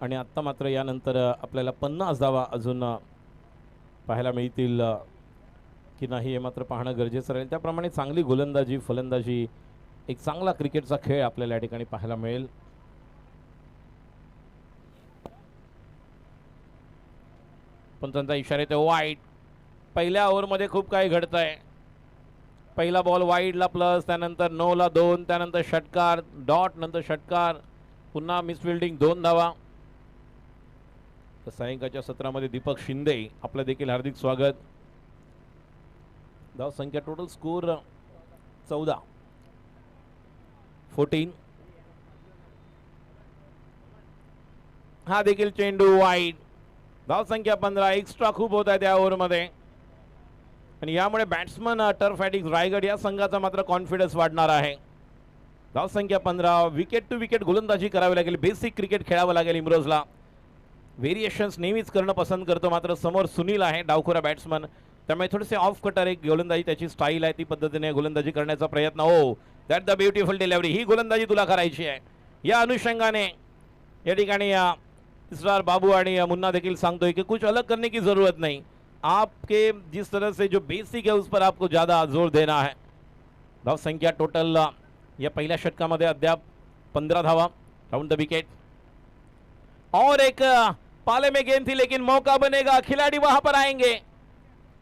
आणि आत्ता मात्र यानंतर आपल्याला 50 धावा अजून पाहायला मिळतील की नाही हे मात्र पाहणं गरजेचं राहील. त्याप्रमाणे चांगली गोलंदाजी, फलंदाजी, एक चांगला क्रिकेटचा खेळ आपल्याला या ठिकाणी पाहायला मिळेल. पंचांचा इशारा येतो वाईड. पहिल्या ओव्हरमध्ये खूप काही घडत आहे. पहिला बॉल वाईडला प्लस, त्यानंतर 9ला 2, त्यानंतर षटकार, डॉट, नंतर षटकार, पुन्हा मिसफिल्डिंग, 2 धावा. तर सायंकाळच्या सत्रामध्ये दीपक शिंदे, आपलं देखील हार्दिक स्वागत. धाव संख्या टोटल स्कोर 14. हा देखील चेंडू वाईड. धाव संख्या 15. एक्स्ट्रा खूप होत आहे त्या ओव्हरमध्ये आणि यामुळे बॅट्समन टर्फ ॲडिक्स रायगड या संघाचा मात्र कॉन्फिडन्स वाढणार आहे. धाव संख्या 15. विकेट टू विकेट गोलंदाजी करावी लागेल, बेसिक क्रिकेट खेळावं लागेल. इम्रोजला व्हेरिएशन्स नेहमीच करणं पसंत करतो, मात्र समोर सुनील आहे डावखोरा बॅट्समन, त्यामुळे थोडेसे ऑफ कटर एक गोलंदाजी त्याची स्टाईल आहे, ती पद्धतीने गोलंदाजी करण्याचा प्रयत्न. हो, दॅट द ब्युटिफुल डिलिव्हरी. ही गोलंदाजी तुला करायची आहे. या अनुषंगाने या ठिकाणी इसरार बाबू आणि मुन्ना देखील सांगतोय कि कुछ अलग करने की जरूरत नहीं, आपके जिस तरह से जो बेसिक है उस पर आपको ज़्यादा जोर देना है. धाव संख्या टोटल या पहिल्या षटकामध्ये अद्याप 15 धावा. राउंड द विकेट और एक पाले में गेंद थी लेकिन मौका बनेगा, खिलाड़ी वहां पर आएंगे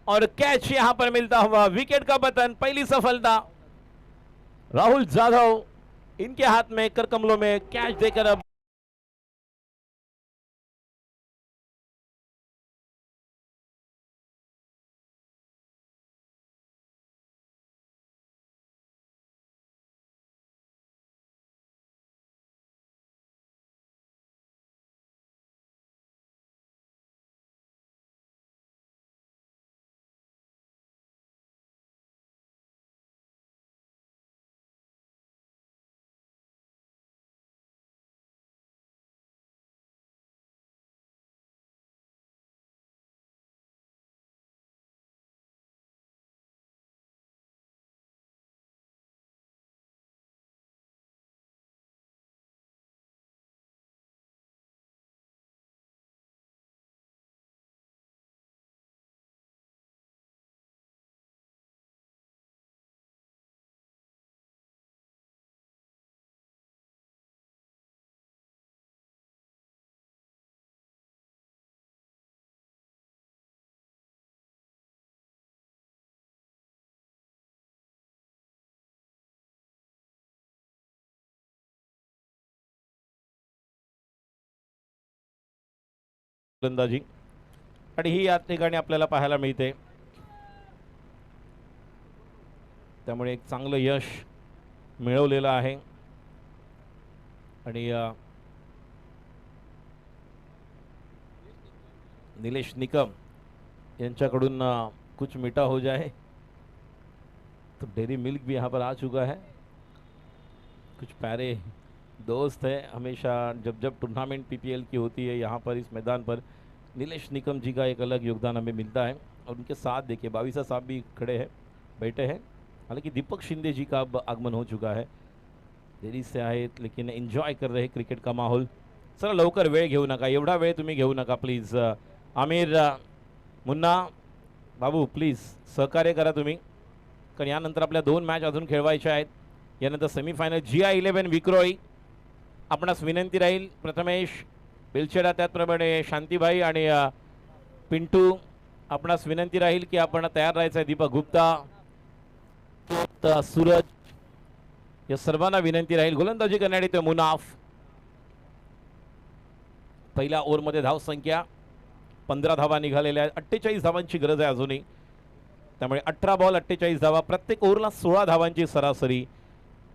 और कैच यहां पर मिलता हुआ, विकेट का पतन, पहली सफलता राहुल जाधव इनके हाथ में कर कमलों में कैच देकर अब गोलंदाजी आणि ही या ठिकाणी आपल्याला पाहायला मिळते. त्यामुळे एक चांगलं यश मिळवलेलं आहे आणि नीलेश निकम यांच्याकडून कुछ मीठा हो जाए तो डेरी मिल्क भी यहाँ पर आ चुका है. कुछ प्यारे दोस्त है, हमेशा जब जब टूर्नामेंट PPL की होती है यहाँ पर इस मैदान पर नीलेश निकम जी का एक अलग योगदान हमें मिलता है. और उनके साथ देखिए बाविसा साहब भी खड़े हैं, बैठे हैं. हालांकि दीपक शिंदे जी का अब आगमन हो चुका है, देरी से आए लेकिन एन्जॉय कर रहे क्रिकेट का माहौल. चला लवकर वेळ घेऊ नका, एवढा वेळ तुम्ही घेऊ नका please. Aamir, Munna, Babu please सहकार्य करा तुम्ही, कारण यानंतर आपल्या 2 मॅच अजून खेळवायच्या आहेत. यानंतर सेमीफायनल GI11 विक्रोळी. आपणास विनंती राहील प्रथमेश बेलचेडा, त्याचप्रमाणे शांतीबाई आणि पिंटू, आपणास विनंती राहील की आपण तयार राहायचं आहे. दीपक गुप्ता, सूरज, या सर्वांना विनंती राहील. गोलंदाजी करण्यात येते मुनाफ. पहिल्या ओव्हरमध्ये धाव संख्या 15 धावा निघालेल्या आहेत. 48 धावांची गरज आहे अजूनही, त्यामुळे 18 बॉल 48 धावा, प्रत्येक ओव्हरला 16 धावांची सरासरी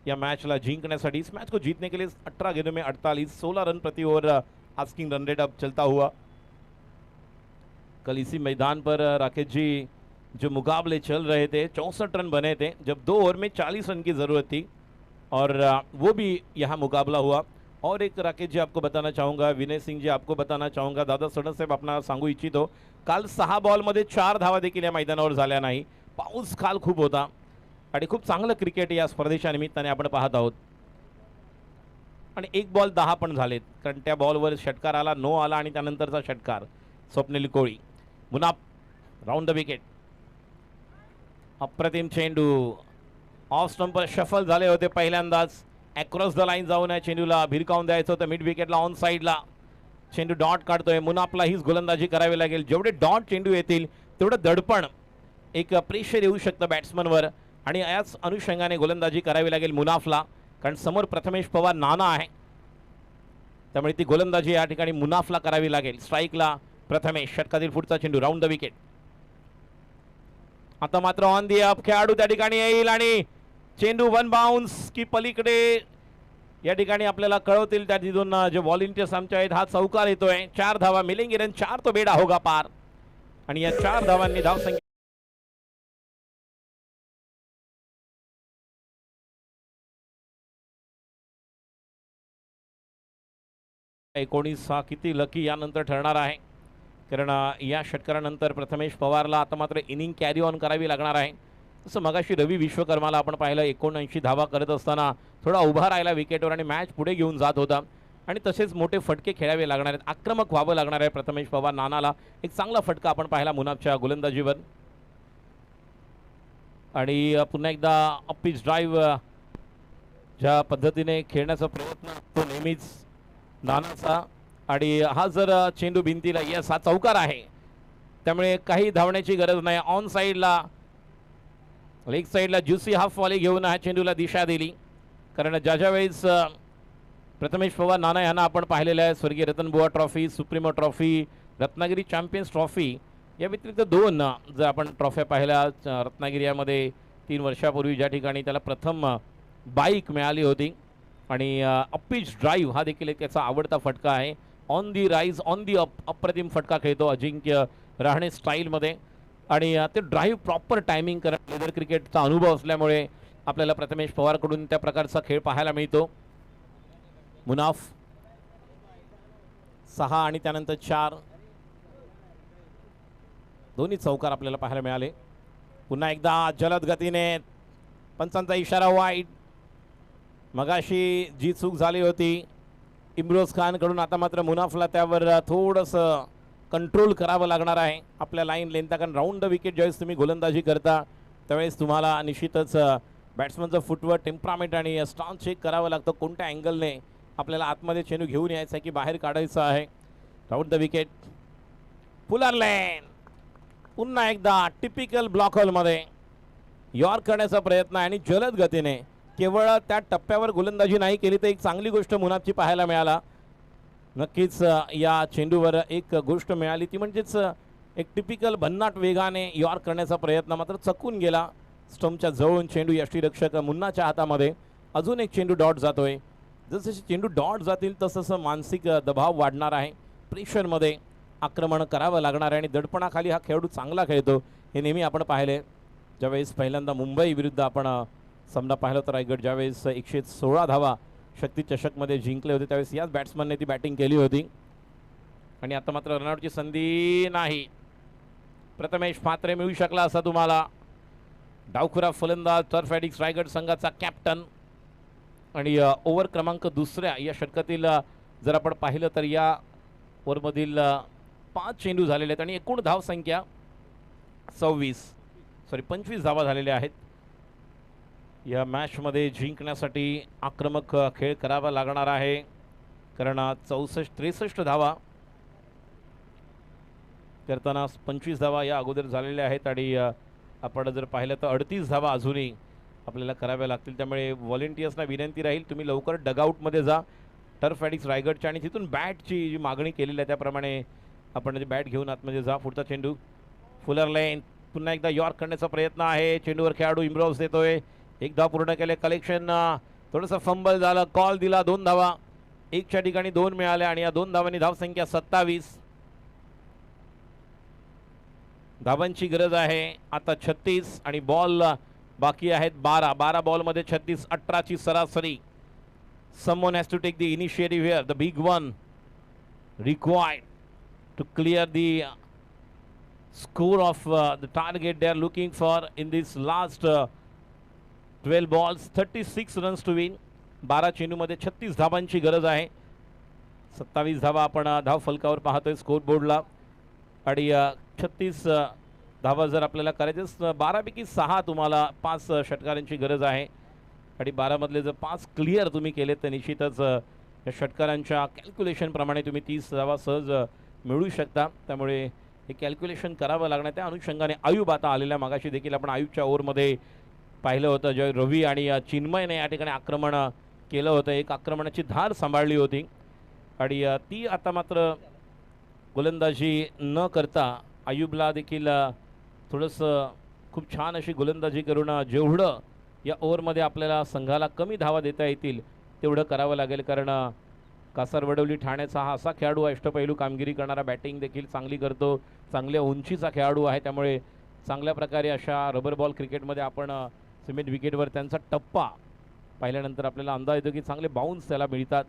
या मैचला जिंकण्यासाठी. इस मैच को जीतने के लिए 18 गेंदों में 48, 16 रन प्रति ओवर आस्किंग रन रेट अब चलता हुआ. कल इसी मैदान पर राकेश जी जो मुकाबले चल रहे थे 64 रन बने थे जब 2 ओवर में 40 रन की ज़रूरत थी, और वो भी यहाँ मुकाबला हुआ. और एक राकेश जी आपको बताना चाहूँगा, विनय सिंग जी आपको बताना चाहूँगा, दादा सडन साहेब आपण सांगू इच्छितो, काल 6 बॉलमध्ये 4 धावा देखील या मैदानावर झाल्या नाही. पाऊस काल खूप होता आणि खूप चांगलं क्रिकेट या स्पर्धेच्या निमित्ताने आपण पाहत आहोत. आणि 1 बॉल 10 पण झालेत, कारण त्या बॉलवर षटकार आला, नो आला आणि त्यानंतरचा षटकार. स्वप्नील कोळी, मुनाफ राऊंड द विकेट. अप्रतिम चेंडू ऑफ स्टंपर शफल झाले होते पहिल्यांदाच. अक्रॉस द लाईन जाऊन या चेंडूला भिरकावून द्यायचं होतं. मिड विकेटला ऑन साईडला चेंडू डॉट काढतोय. मुनाफला हीच गोलंदाजी करावी लागेल. जेवढे डॉट चेंडू येतील तेवढं दडपण, एक प्रेशर येऊ शकतं बॅट्समनवर, आणि याच अनुषंगाने गोलंदाजी करावी लागेल मुनाफला, कारण समोर प्रथमेश पवार नाना आहे, त्यामुळे ती गोलंदाजी या ठिकाणी मुनाफला करावी लागेल. स्ट्राईकला प्रथमेश, षटकातील पुढचा चेंडू राऊंड द विकेट. आता मात्र ऑन दी अप खेळाडू त्या ठिकाणी येईल आणि चेंडू वन बाउन्स की पलीकडे या ठिकाणी आपल्याला कळवतील. त्या तिथून जे व्हॉलेंटियर्स आमचे आहेत, हा चौकार येतोय. 4 धावा मिलेंगे, रन 4 तो बेडा होगा पार, आणि या 4 धावांनी धावसंख्या 19 हा किती लकी यानंतर ठरणार आहे, कारण या षटकारानंतर प्रथमेश पवारला आता मात्र इनिंग कॅरी ऑन करावी लागणार आहे. तसं मगाशी रवी विश्वकर्माला आपण पाहिलं 79 धावा करत असताना थोडा उभा राहिला विकेटवर आणि मॅच पुढे घेऊन जात होता, आणि तसेच मोठे फटके खेळावे लागणार आहेत, आक्रमक व्हावं लागणार आहे प्रथमेश पवार नानाला. एक चांगला फटका आपण पाहिला मुनाफच्या गोलंदाजीवर, आणि पुन्हा एकदा अपिच ड्राईव्ह ज्या पद्धतीने खेळण्याचा प्रयत्न तो नेहमीच नानाचा, आणि हा जर चेंडू भिंतीला, यस हा चौकार आहे, त्यामुळे काही धावण्याची गरज नाही. ऑन साईडला लेग साईडला ज्युसी हाफ वॉली घेऊन हा चेंडूला दिशा दिली, कारण ज्या वेळेस प्रथमेश पवार नाना यांना आपण पाहिलेलं आहे स्वर्गीय Ratanbuwa trophy, supremo trophy, Ratnagiri champions trophy या व्यतिरिक्त 2 जर आपण ट्रॉफ्या पाहिल्या रत्नागिरी यामध्ये 3 वर्षापूर्वी ज्या ठिकाणी त्याला प्रथम बाईक मिळाली होती, आणि अपिच ड्राईव्ह हा देखील एक त्याचा आवडता फटका आहे. On the rise on the up, अप्रतिम फटका खेळतो अजिंक्य रहाणे स्टाईलमध्ये, आणि ते ड्राईव्ह प्रॉपर टायमिंग करत लेदर क्रिकेटचा अनुभव असल्यामुळे आपल्याला प्रथमेश पवारकडून त्या प्रकारचा खेळ पाहायला मिळतो. मुनाफ 6 आणि त्यानंतर 4 दोन्ही चौकार आपल्याला पाहायला मिळाले. पुन्हा एकदा जलद गतीने पंचांचा इशारा वाईट. मगाशी जी चूक झाली होती इम्रोज खानकडून, आता मात्र मुनाफला त्यावर थोडंसं कंट्रोल करावं लागणार आहे आपल्या लाईन लेंथचा, कारण राऊंड द विकेट ज्यावेळेस तुम्ही गोलंदाजी करता त्यावेळेस तुम्हाला निश्चितच बॅट्समनचं फुटवर्क, टेम्परामेंट आणि स्टान्स चेक करावं लागतं. कोणत्या अँगलने आपल्याला आतमध्ये चेंडू घेऊन यायचा आहे की बाहेर काढायचं आहे. राऊंड द विकेट, फुलर लेन, पुन्हा एकदा टिपिकल ब्लॉक होलमध्ये यॉर्क करण्याचा प्रयत्न आहे, आणि जलद गतीने केवळ त्या टप्प्यावर गोलंदाजी नाही केली तर एक चांगली गोष्ट मुनाफची पाहायला मिळाला. नक्कीच या चेंडूवर एक गोष्ट मिळाली ती म्हणजेच एक टिपिकल भन्नाट वेगाने यॉर्क करण्याचा प्रयत्न मात्र चकून गेला. स्टंपच्या जवळून चेंडू यष्टीरक्षक मुन्नाच्या हातामध्ये. अजून एक चेंडू डॉट जातोय. जसे चेंडू डॉट जातील तसं मानसिक दबाव वाढणार आहे, प्रेशरमध्ये आक्रमण करावं लागणार आहे, आणि दडपणाखाली हा खेळाडू चांगला खेळतो हे नेहमी आपण पाहिले. ज्यावेळेस पहिल्यांदा मुंबई विरुद्ध आपण सामना पाहिला तर रायगड, ज्यावेळेस 116 धावा शक्ती चषकमध्ये जिंकले होते त्यावेळेस याच बॅट्समनने ती बॅटिंग केली होती, आणि आता मात्र रनआउटची संधी नाही. प्रथमेश पात्रे मिळू शकला असा तुम्हाला. डावखुरा फलंदाज टर्फ ॲडिक्स रायगड संघाचा कॅप्टन, आणि ओव्हर क्रमांक 2 या षटकातील जर आपण पाहिलं तर या ओव्हरमधील 5 चेंडू झालेले आहेत, आणि एकूण धावसंख्या 25 धावा झालेल्या आहेत. या मॅच मध्ये जिंकण्यासाठी आक्रमक खेळ करावा लागणार आहे, कारण 64-63 धावा करताना 25 धावा या अगोदर झालेल्या आहेत आणि आपण जर पाहिलं तर 38 धावा अजूनही आपल्याला कराव्या लागतील. त्यामुळे व्हॉलेंटियर्सना विनंती राहील, तुम्ही लवकर डगआउटमध्ये जा टर्फ ॲडिक्स रायगडच्या आणि तिथून बॅटची जी मागणी केलेली आहे त्याप्रमाणे आपण जी बॅट घेऊन आतमध्ये जा. पुढचा चेंडू फुलर लेन, पुन्हा एकदा यॉर्क करण्याचा प्रयत्न आहे, चेंडूवर खेळाडू इम्ब्रॉव्स देतोय. एक धाव पूर्ण केले, कलेक्शन थोडंसं फंबल झालं, कॉल दिला, 2 धावा, एकच्या ठिकाणी 2 मिळाल्या आणि या 2 धावांनी धावसंख्या 27. धावांची गरज आहे आता 36 आणि बॉल बाकी आहेत 12 बॉलमध्ये 36, 18ची सरासरी. someone has to take the initiative here, the big one required to clear the score of the target they are looking for in this last 12 balls. 36 runs to win. 12 चेंडूमध्ये 36 धावांची गरज आहे. 27 धावा आपण धाव फलकावर पाहतोय स्कोर बोर्डला आणि 36 धावा जर आपल्याला करायचे 12 पैकी 6 तुम्हाला 5 षटकारांची गरज आहे आणि 12 मधले जर 5 क्लिअर तुम्ही केले तर निश्चितच या षटकारांच्या कॅल्क्युलेशन प्रमाणे तुम्ही 30 धावा सहज मिळू शकता. त्यामुळे हे कॅल्क्युलेशन करावं लागणार. त्या अनुषंगाने आयुब आता आलेल्या मागाशी देखील आपण आयुबच्या ओव्हरमध्ये पाहिलं होतं, ज्या रवी आणि चिन्मयने या ठिकाणी आक्रमण केलं होतं, एक आक्रमणाची धार सांभाळली होती आणि ती आता मात्र गोलंदाजी न करता आयुबला देखील थोडंसं खूप छान अशी गोलंदाजी करून जेवढं या ओव्हरमध्ये आपल्याला संघाला कमी धावा देता येतील तेवढं करावं लागेल, कारण कासारवडवली ठाण्याचा हा असा खेळाडू अष्टपैलू कामगिरी करणारा, बॅटिंग देखील चांगली करतो, चांगल्या उंचीचा खेळाडू आहे. त्यामुळे चांगल्या प्रकारे अशा रबर बॉल क्रिकेटमध्ये आपण सिमेंट विकेटवर त्यांचा टप्पा पाहिल्यानंतर आपल्याला अंदाज येतो की चांगले बाउन्स त्याला मिळतात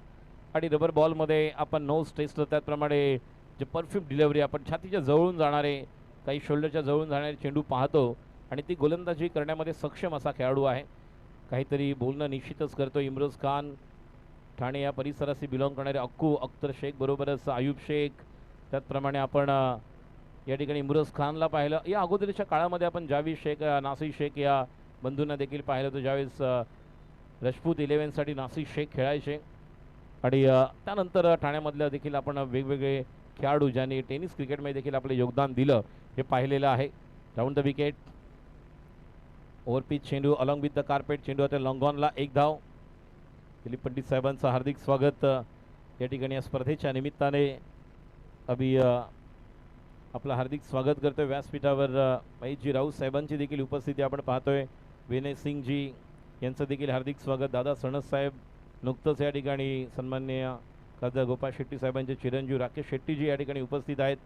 आणि रबर बॉलमध्ये आपण नोज टेस्ट त्याचप्रमाणे जे परफेक्ट डिलिव्हरी, आपण छातीच्या जवळून जाणारे, काही शोल्डरच्या जवळून जाणारे चेंडू पाहतो आणि ती गोलंदाजी करण्यामध्ये सक्षम असा खेळाडू आहे. काहीतरी बोलणं निश्चितच करतो इम्रोज खान, ठाणे या परिसराशी बिलॉंग करणारे अक्कू अख्तर शेख बरोबरच आयुब शेख, त्याचप्रमाणे आपण या ठिकाणी इम्रोज खानला पाहिलं. या अगोदरच्या काळामध्ये आपण जावेद शेख, नासिर शेख या बंधूंना देखील पाहिलं होतं, ज्यावेळेस राजपूत 11साठी नासिर शेख खेळायचे आणि त्यानंतर ठाण्यामधल्या देखील आपण वेगवेगळे खेळाडू ज्यांनी टेनिस क्रिकेटमध्ये देखील आपले योगदान दिलं हे पाहिलेलं आहे. राऊंड द विकेट, ओव्हरपिच चेंडू अलॉंग विथ द कार्पेट, चेंडू आता लॉंगॉनला, 1 धाव. दिलीप पंडित साहेबांचं हार्दिक स्वागत या ठिकाणी या स्पर्धेच्या निमित्ताने. अभि आपलं हार्दिक स्वागत करतोय व्यासपीठावर. महेशजी राऊत साहेबांची देखील उपस्थिती आपण पाहतोय. विनय सिंगजी यांचं देखील हार्दिक स्वागत. दादा सणस साहेब, नुकतंच या ठिकाणी सन्माननीय खासदार गोपाळ शेट्टी साहेबांचे चिरंजीव राकेश शेट्टीजी या ठिकाणी उपस्थित आहेत.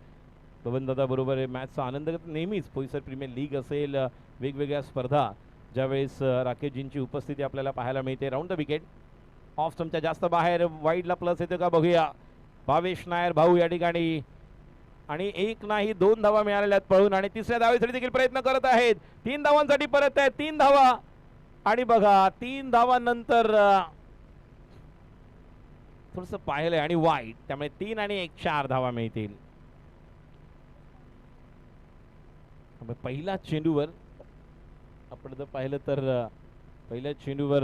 बबनदादा बरोबर मॅचचा आनंद घेत नेहमीच पोईसर प्रीमियर लीग असेल, वेगवेगळ्या स्पर्धा, ज्यावेळेस राकेशजींची उपस्थिती आपल्याला पाहायला मिळते. राऊंड द विकेट, ऑफ स्टंपच्या जास्त बाहेर, वाईडला प्लस येतो का बघूया. भावेश नायर भाऊ या ठिकाणी आणि 1 नाही 2 धावा मिळालेल्या आहेत पळून आणि तिसऱ्या धावेसाठी देखील प्रयत्न करत आहेत. 3 धावांसाठी परत आहे, 3 धावा आणि बघा 3 धावांनंतर थोडंसं पाहिलंय आणि वाईट, त्यामुळे 3 आणि 1 4 धावा मिळतील. पहिल्या चेंडूवर आपण जर पाहिलं तर पहिल्या चेंडूवर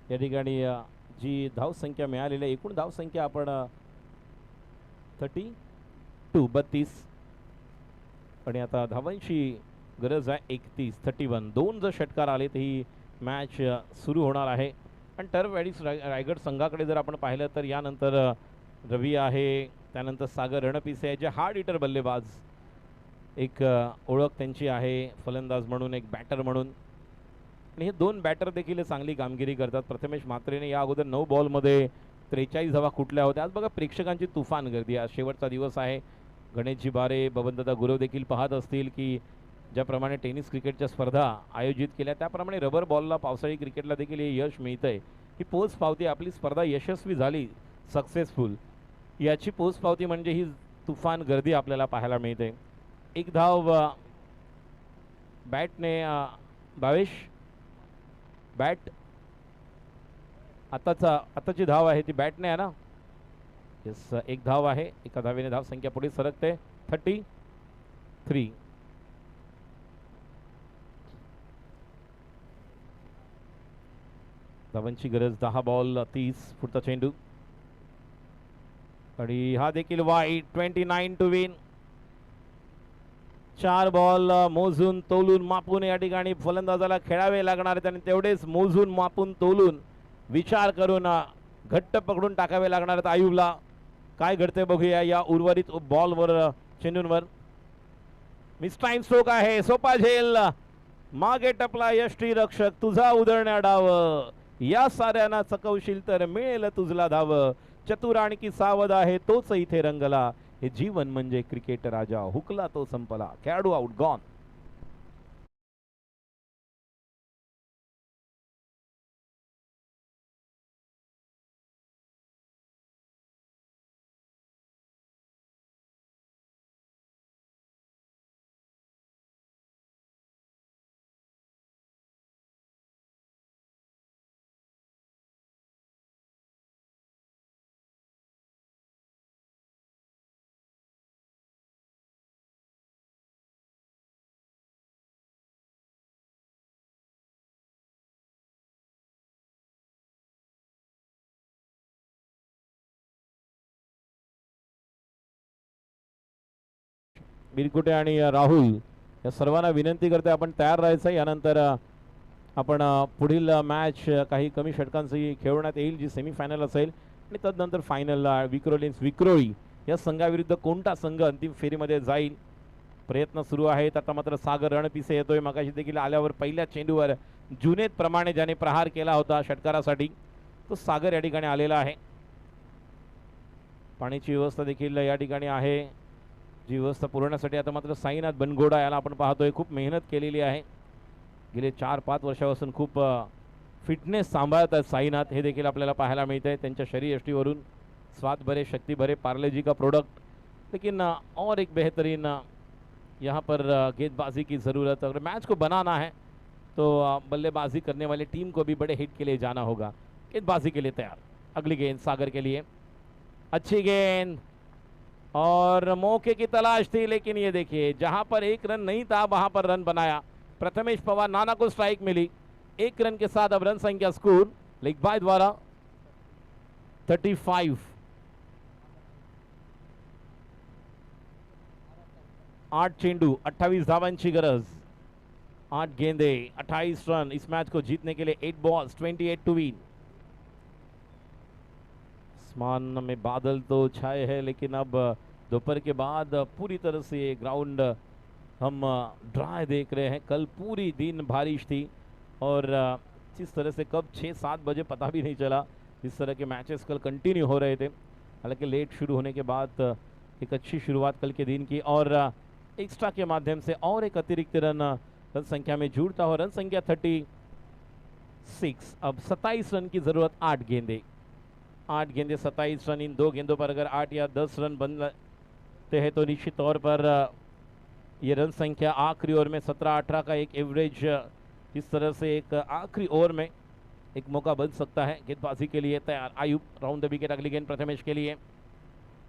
या ठिकाणी जी धावसंख्या मिळालेली आहे, एकूण धावसंख्या आपण 32 आणि आता धावांची गरज आहे 31. 2 जर षटकार आले तर ही मॅच सुरू होणार आहे. आणि टर्फ ॲडिक्स रायगड संघाकडे जर आपण पाहिलं तर यानंतर रवी आहे, त्यानंतर सागर रणपिसे आहे, जे हार्ड हिटर बल्लेबाज, एक ओळख त्यांची आहे फलंदाज म्हणून, एक बॅटर म्हणून. आणि हे 2 बॅटर देखील चांगली कामगिरी करतात. प्रथमेश म्हात्रेने या अगोदर 9 बॉलमध्ये 43 धावा कुठल्या होत्या. आज बघा प्रेक्षकांची तुफान गर्दी, आज शेवटचा दिवस आहे. गणेशजी बारे, बबनदादा गुरव देखील पाहत असतील की ज्याप्रमाणे टेनिस क्रिकेटच्या स्पर्धा आयोजित केल्या त्याप्रमाणे रबर बॉलला पावसाळी क्रिकेटला देखील हे यश मिळतंय. ही पोचपावती, आपली स्पर्धा यशस्वी झाली, सक्सेसफुल, याची पोचपावती म्हणजे ही तुफान गर्दी आपल्याला पाहायला मिळते. 1 धाव बॅटने, भावेश बॅट आताची धाव आहे ती बॅटने आहे ना. येस, 1 धाव आहे, एका धावेने धाव संख्या पुढे सरकते. 33. धावांची गरज 10 बॉल 30. पुढचा चेंडू आणि हा देखील वाईट. 29 टू विन. 4 बॉल मोजून तोलून मापून या ठिकाणी फलंदाजाला खेळावे लागणार आहेत आणि तेवढेच मोजून मापून तोलून विचार करून घट्ट पकडून टाकावे लागणार आहेत आयुबला. काय घडते बघूया या उर्वरित बॉलवर चेंडूंवर. मिस टाइम स्ट्रोक आहे. सोपा झेल. मागे टपला यष्टी रक्षक तुझा उधळण्या डाव. या साऱ्यांना चकवशील तर मिळेल तुझला धाव. चतुर आणखी सावध आहे तोच इथे रंगला. हे जीवन म्हणजे क्रिकेट राजा. हुकला तो संपला. खेळाडू आउट गॉन. बिरकुटे आणि राहुल या सर्वांना विनंती करते आपण तयार राहायचं. यानंतर आपण पुढील मॅच काही कमी षटकांची खेळवण्यात येईल जी सेमीफायनल असेल आणि तदनंतर फायनलला विक्रोलिन्स विक्रोळी या संघाविरुद्ध कोणता संघ अंतिम फेरीमध्ये जाईल. प्रयत्न सुरू आहेत. आता मात्र सागर रणपिसे येतोय. मगाशी देखील आल्यावर पहिल्या चेंडूवर जुनेद प्रमाणे ज्याने प्रहार केला होता षटकारासाठी तो सागर या ठिकाणी आलेला आहे. पाण्याची व्यवस्था देखील या ठिकाणी आहे. जी व्यवस्था पुरवण्यासाठी आता मात्र साईनाथ बनगोडा याला आपण पाहतोय खूप मेहनत केलेली आहे. गेले 4-5 वर्षापासून खूप फिटनेस सांभाळत आहेत साईनाथ. हे देखील आपल्याला पाहायला मिळत आहे त्यांच्या शरीरयष्टीवरून. स्वाद भरे शक्ति भरे पार्ले-जी का प्रोडक्ट. लेकिन और एक बेहतरीन यहाँ पर गेंदबाजी की ज़रूरत. अगर मैच को बनाना है तो बल्लेबाजी करने वाली टीम को भी बड़े हिट के लिए जाना होगा. गेंदबाजी के लिए तैयार. अगली गेंद सागर के लिए. अच्छी गेंद और मौके की तलाश थी लेकिन ये देखिए जहां पर एक रन नहीं था वहां पर रन बनाया. प्रथमेश पवार नाना को स्ट्राइक मिली. 1 रन के साथ अब रन संख्या स्कोर लेग बाय द्वारा 35. 8 चेंडू 28 धावांची गरज. 8 गेंदे 28 रन. इस मैच को जीतने के लिए 8 बॉल्स 28 टू विन. आसमान में बादल तो छाए हैं लेकिन अब दोपहर के बाद पूरी तरह से ये ग्राउंड हम ड्राई देख रहे हैं. कल पूरी दिन बारिश थी और जिस तरह से कब 6-7 बजे पता भी नहीं चला. इस तरह के मैचेस कल कंटिन्यू हो रहे थे. हालांकि लेट शुरू होने के बाद एक अच्छी शुरुआत कल के दिन की और एक्स्ट्रा के माध्यम से और एक अतिरिक्त रन संख्या में जुड़ता हो. रन संख्या 36. अब 27 रन की ज़रूरत. 8 गेंदे 27 रन. इन 2 गेंदों पर अगर 8 या 10 रन बनते हैं तो निश्चित तौर पर ये रन संख्या आखिरी ओवर में 17-18 का एक एवरेज इस तरह से एक आखिरी ओवर में एक मौका बन सकता है. गेंदबाजी के लिए तैयार आयुब. Round the wicket. अगली गेंद प्रथमेश के लिए.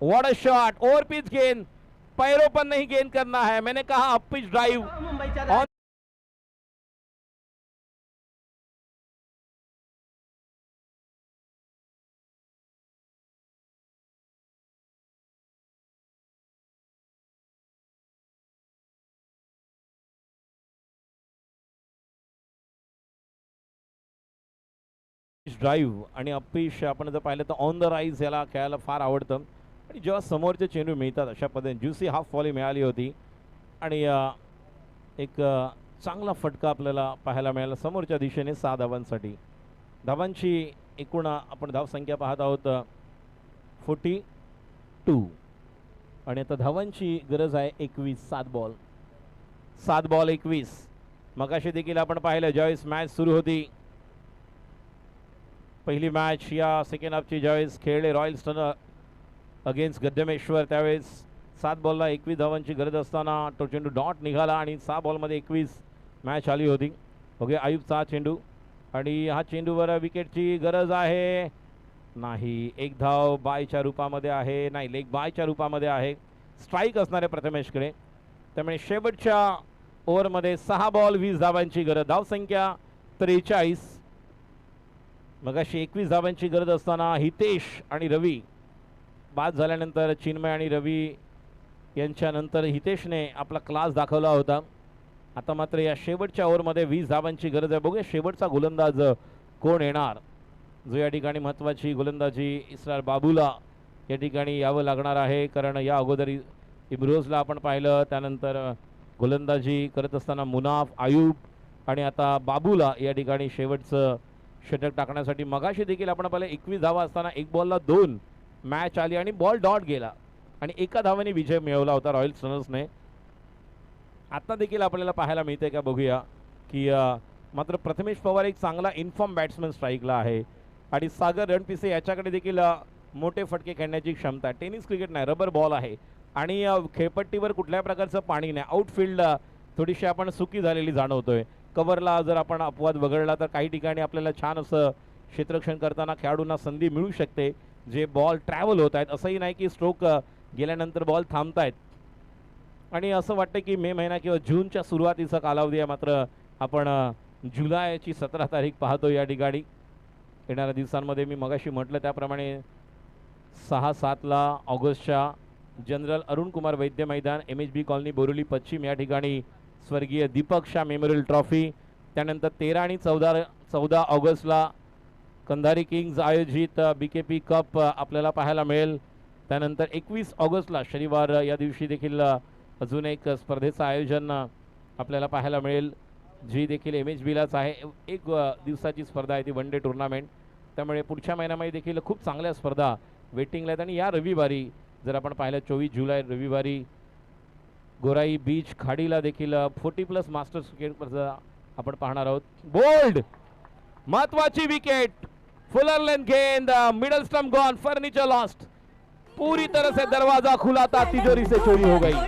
What a shot. Over pitch गेंद. पैरों पर नहीं गेंद करना है. मैंने कहा अप पिच ड्राइव. ड्राईव्ह आणि अप्पिश आपण जर पाहिलं तर ऑन द राईज याला खेळायला फार आवडतं आणि जेव्हा समोरचे चेंडू मिळतात अशा पद्धतीने ज्युसी हाफ फॉली मिळाली होती आणि एक चांगला फटका आपल्याला पाहायला मिळाला समोरच्या दिशेने 6 धावांसाठी. धावांची एकूण आपण धावसंख्या पाहत आहोत 42 आणि आता धावांची गरज आहे 21. 7 बॉल 21. मगाशी देखील आपण पाहिलं ज्यावेळेस मॅच सुरू होती पहिली मॅच या सेकंड हाफची ज्यावेळेस खेळले रॉयल्स अगेन्स्ट गद्दमेश्वर त्यावेळेस 7 बॉलला 21 धावांची गरज असताना तो चेंडू डॉट निघाला आणि 6 बॉलमध्ये 21 मॅच आली होती. ओके आयुबचा चेंडू आणि हा चेंडूवर विकेटची गरज आहे. नाही. 1 धाव बायच्या रूपामध्ये आहे. नाही लेग बायच्या रूपामध्ये आहे. स्ट्राईक असणार आहे प्रथमेशकडे. त्यामुळे शेवटच्या ओव्हरमध्ये 6 बॉल 20 धावांची गरज. धावसंख्या 43. मगाशी 21 धावांची गरज असताना हितेश आणि रवी बाद झाल्यानंतर चिन्मय आणि रवी यांच्यानंतर हितेशने आपला क्लास दाखवला होता. आता मात्र या शेवटच्या ओव्हरमध्ये 20 धावांची गरज आहे. बघूया शेवटचा गोलंदाज कोण येणार, जो या ठिकाणी महत्त्वाची गोलंदाजी इस्रार बाबूला या ठिकाणी यावं लागणार आहे. कारण या अगोदर इम्रोजला आपण पाहिलं, त्यानंतर गोलंदाजी करत असताना मुनाफ, आयुब आणि आता बाबूला या ठिकाणी शेवटचं षटक टाकण्यासाठी. मगाशी देखील आपण पाहिलं 21 धावा असताना 1 बॉलला 2 मॅच आली आणि बॉल डॉट गेला आणि एका धावाने विजय मिळवला होता रॉयल रनर्सने. आता देखील आपल्याला पाहायला मिळते का बघूया की मात्र प्रथमेश पवार एक चांगला इन्फॉर्म बॅट्समन स्ट्राईकला आहे आणि सागर रणपिसे याच्याकडे देखील मोठे फटके खेळण्याची क्षमता आहे. टेनिस क्रिकेट नाही, रबर बॉल आहे आणि खेळपट्टीवर कुठल्याही प्रकारचं पाणी नाही. आउटफील्ड थोडीशी आपण सुकी झालेली जाणवतोय. कव्हरला जर आपण अपवाद वगळला तर काही ठिकाणी आपल्याला छान असं क्षेत्ररक्षण करताना खेळाडूंना संधी मिळू शकते, जे बॉल ट्रॅव्हल होत आहेत. असंही नाही की स्ट्रोक गेल्यानंतर बॉल थांबतायत आणि असं वाटतं की मे महिना किंवा जूनच्या सुरुवातीचा कालावधी आहे. मात्र आपण जुलैची 17 तारीख पाहतो या ठिकाणी. येणाऱ्या दिवसांमध्ये मी मगाशी म्हटलं त्याप्रमाणे 6-7ला ऑगस्टच्या जनरल अरुण कुमार वैद्य मैदान, MHB कॉलनी, बोरिवली पश्चिम या ठिकाणी स्वर्गीय दीपक शाह मेमोरियल ट्रॉफी. त्यानंतर 13 आणि 14 ऑगस्टला कंधारी किंग्ज आयोजित BKP कप आपल्याला पाहायला मिळेल. त्यानंतर 21 ऑगस्टला शनिवार या दिवशी देखील अजून एक स्पर्धेचं आयोजन आपल्याला पाहायला मिळेल, जी देखील MHBलाच आहे. 1 दिवसाची स्पर्धा आहे ती, वन डे टुर्नामेंट. त्यामुळे पुढच्या महिन्यामध्ये देखील खूप चांगल्या स्पर्धा वेटिंगला आहेत. आणि या रविवारी जर आपण पाहिलं 24 जुलै रविवारी गोराई बीच खाडीला देखील 40+ मास्टर्स क्रिकेट स्पर्धा आपण पाहणार आहोत. बोल्ड महत्वाची विकेट, फुलर लेंथ गेंद, middle stump gone, furniture lost, पूरी तरह से दरवाजा खुला था, तिजोरी से चोरी हो गई.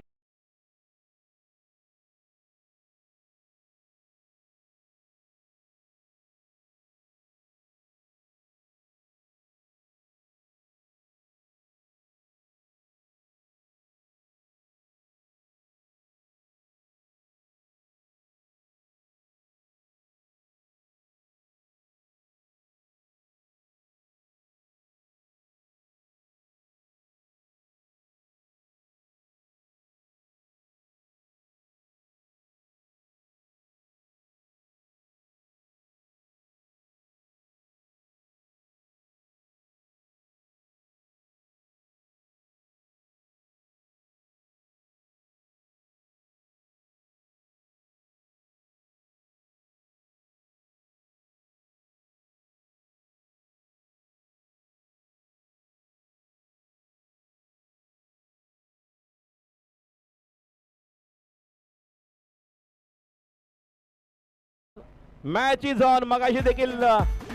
Match is on. मगाशी देखील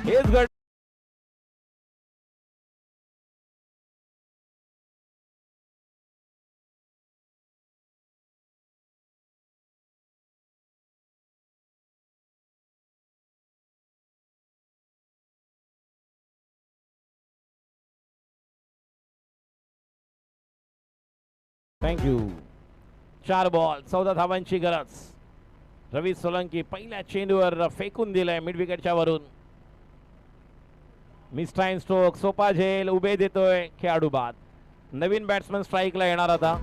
हेच घड थँक्यू. 4 बॉल 14 धावांची गरज. रवी सोलंकी पहिल्या चेंडूवर फेकून दिलाय मिड विकेटच्या वरून. मिस्टाईन स्ट्रोक, सोपा झेल, उभे देतोय खेळाडू बाद. नवीन बॅट्समन स्ट्राईकला येणार आता.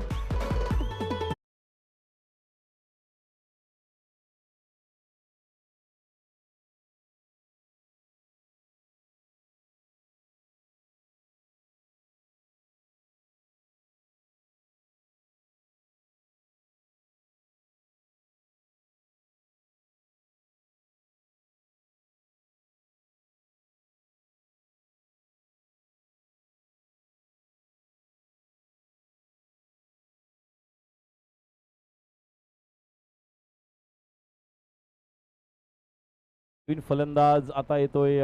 फलंदाज आता येतोय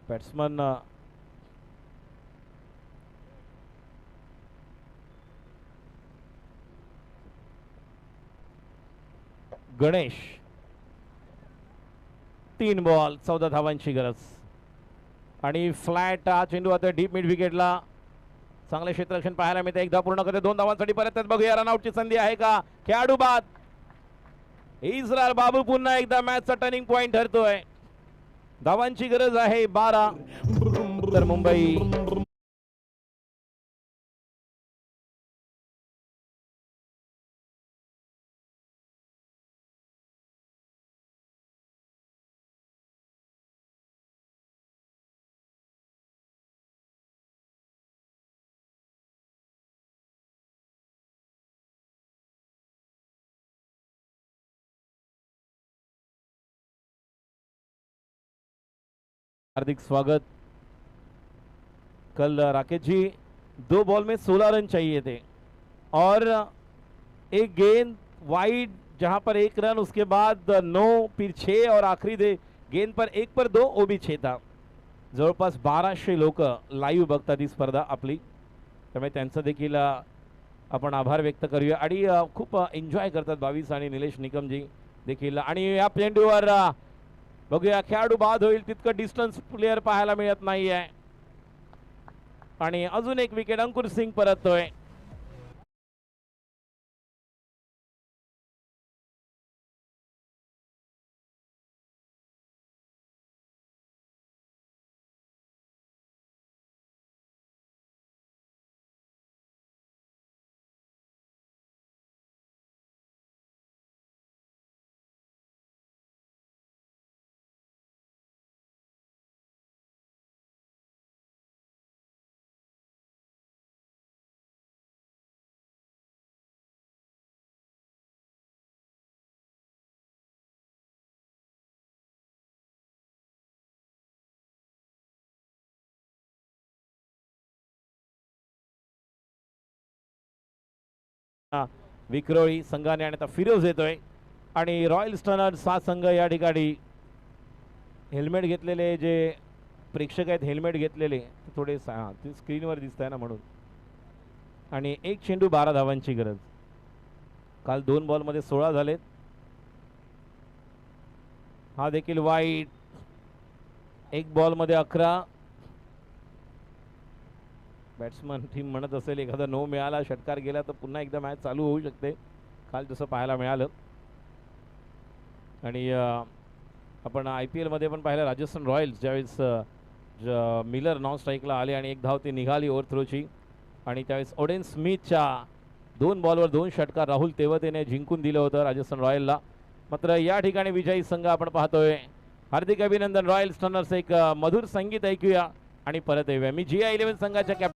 बॅट्समन गणेश. 3 बॉल 14 धावांची गरज आणि फ्लॅट हा चेंडू आता डीप मिड विकेटला. चांगले क्षेत्ररक्षण पाहायला मिळते. एकदा पूर्ण करते 2 धावांसाठी परत बघूया रनआउटची संधी आहे का. खेळाडू बाद. इस्रायल बाबू पुन्हा एकदा मॅचचा टर्निंग पॉइंट ठरतोय. धावांची गरज आहे 12. तर मुंबई हार्दिक स्वागत. कल राकेश जी 2 बॉल में 16 रन चाहिए थे और एक गेंद वाइड जहां पर 1 रन, उसके बाद 9, फिर 6 और आखरी गेंद पर 1 पर 2 वो भी 6 था. जवळपास 1200 लोक लाईव्ह बघतात ही स्पर्धा आपली, त्यामुळे त्यांचं देखील आपण आभार व्यक्त करूया. आणि खूप एन्जॉय करतात 22 आणि निलेश निकमजी देखील. आणि या चेंडूवर बघूया खेळाडू बाद होईल तितकं डिस्टन्स प्लेयर पाहायला मिळत नाहीये. आणि अजून एक विकेट अंकुर सिंग परततोय. विक्रोळी संघाने आणि आता फिरोज येतोय. आणि रॉयल स्टनर्स 7 संघ या ठिकाणी हेल्मेट घेतलेले जे प्रेक्षक आहेत, हेल्मेट घेतलेले थोडे ते स्क्रीनवर दिसत आहे ना म्हणून. आणि एक चेंडू 12 धावांची गरज. काल 2 बॉलमध्ये 16 झालेत. हा देखील वाईट. 1 बॉलमध्ये 11. बॅट्समन टीम म्हणत असेल एखादा नो मिळाला, षटकार गेला तर पुन्हा एकदा मॅच चालू होऊ शकते. काल तसं पाहायला मिळालं. आणि आपण IPL मध्ये पण पाहिलं राजस्थान रॉयल्स ज्यावेळेस मिलर नॉन स्ट्राईकला आले आणि 1 धाव ती निघाली ओव्हर थ्रोची. आणि त्यावेळेस ओडेन स्मिथच्या 2 बॉलवर 2 षटकार राहुल तेवतेने जिंकून दिलं होतं राजस्थान रॉयलला. मात्र या ठिकाणी विजयी संघ आपण पाहतोय. हार्दिक अभिनंदन रॉयल स्टनर्स. एक मधुर संगीत ऐकूया आणि परत येऊया. मी GI11 संघाच्या कॅप्टन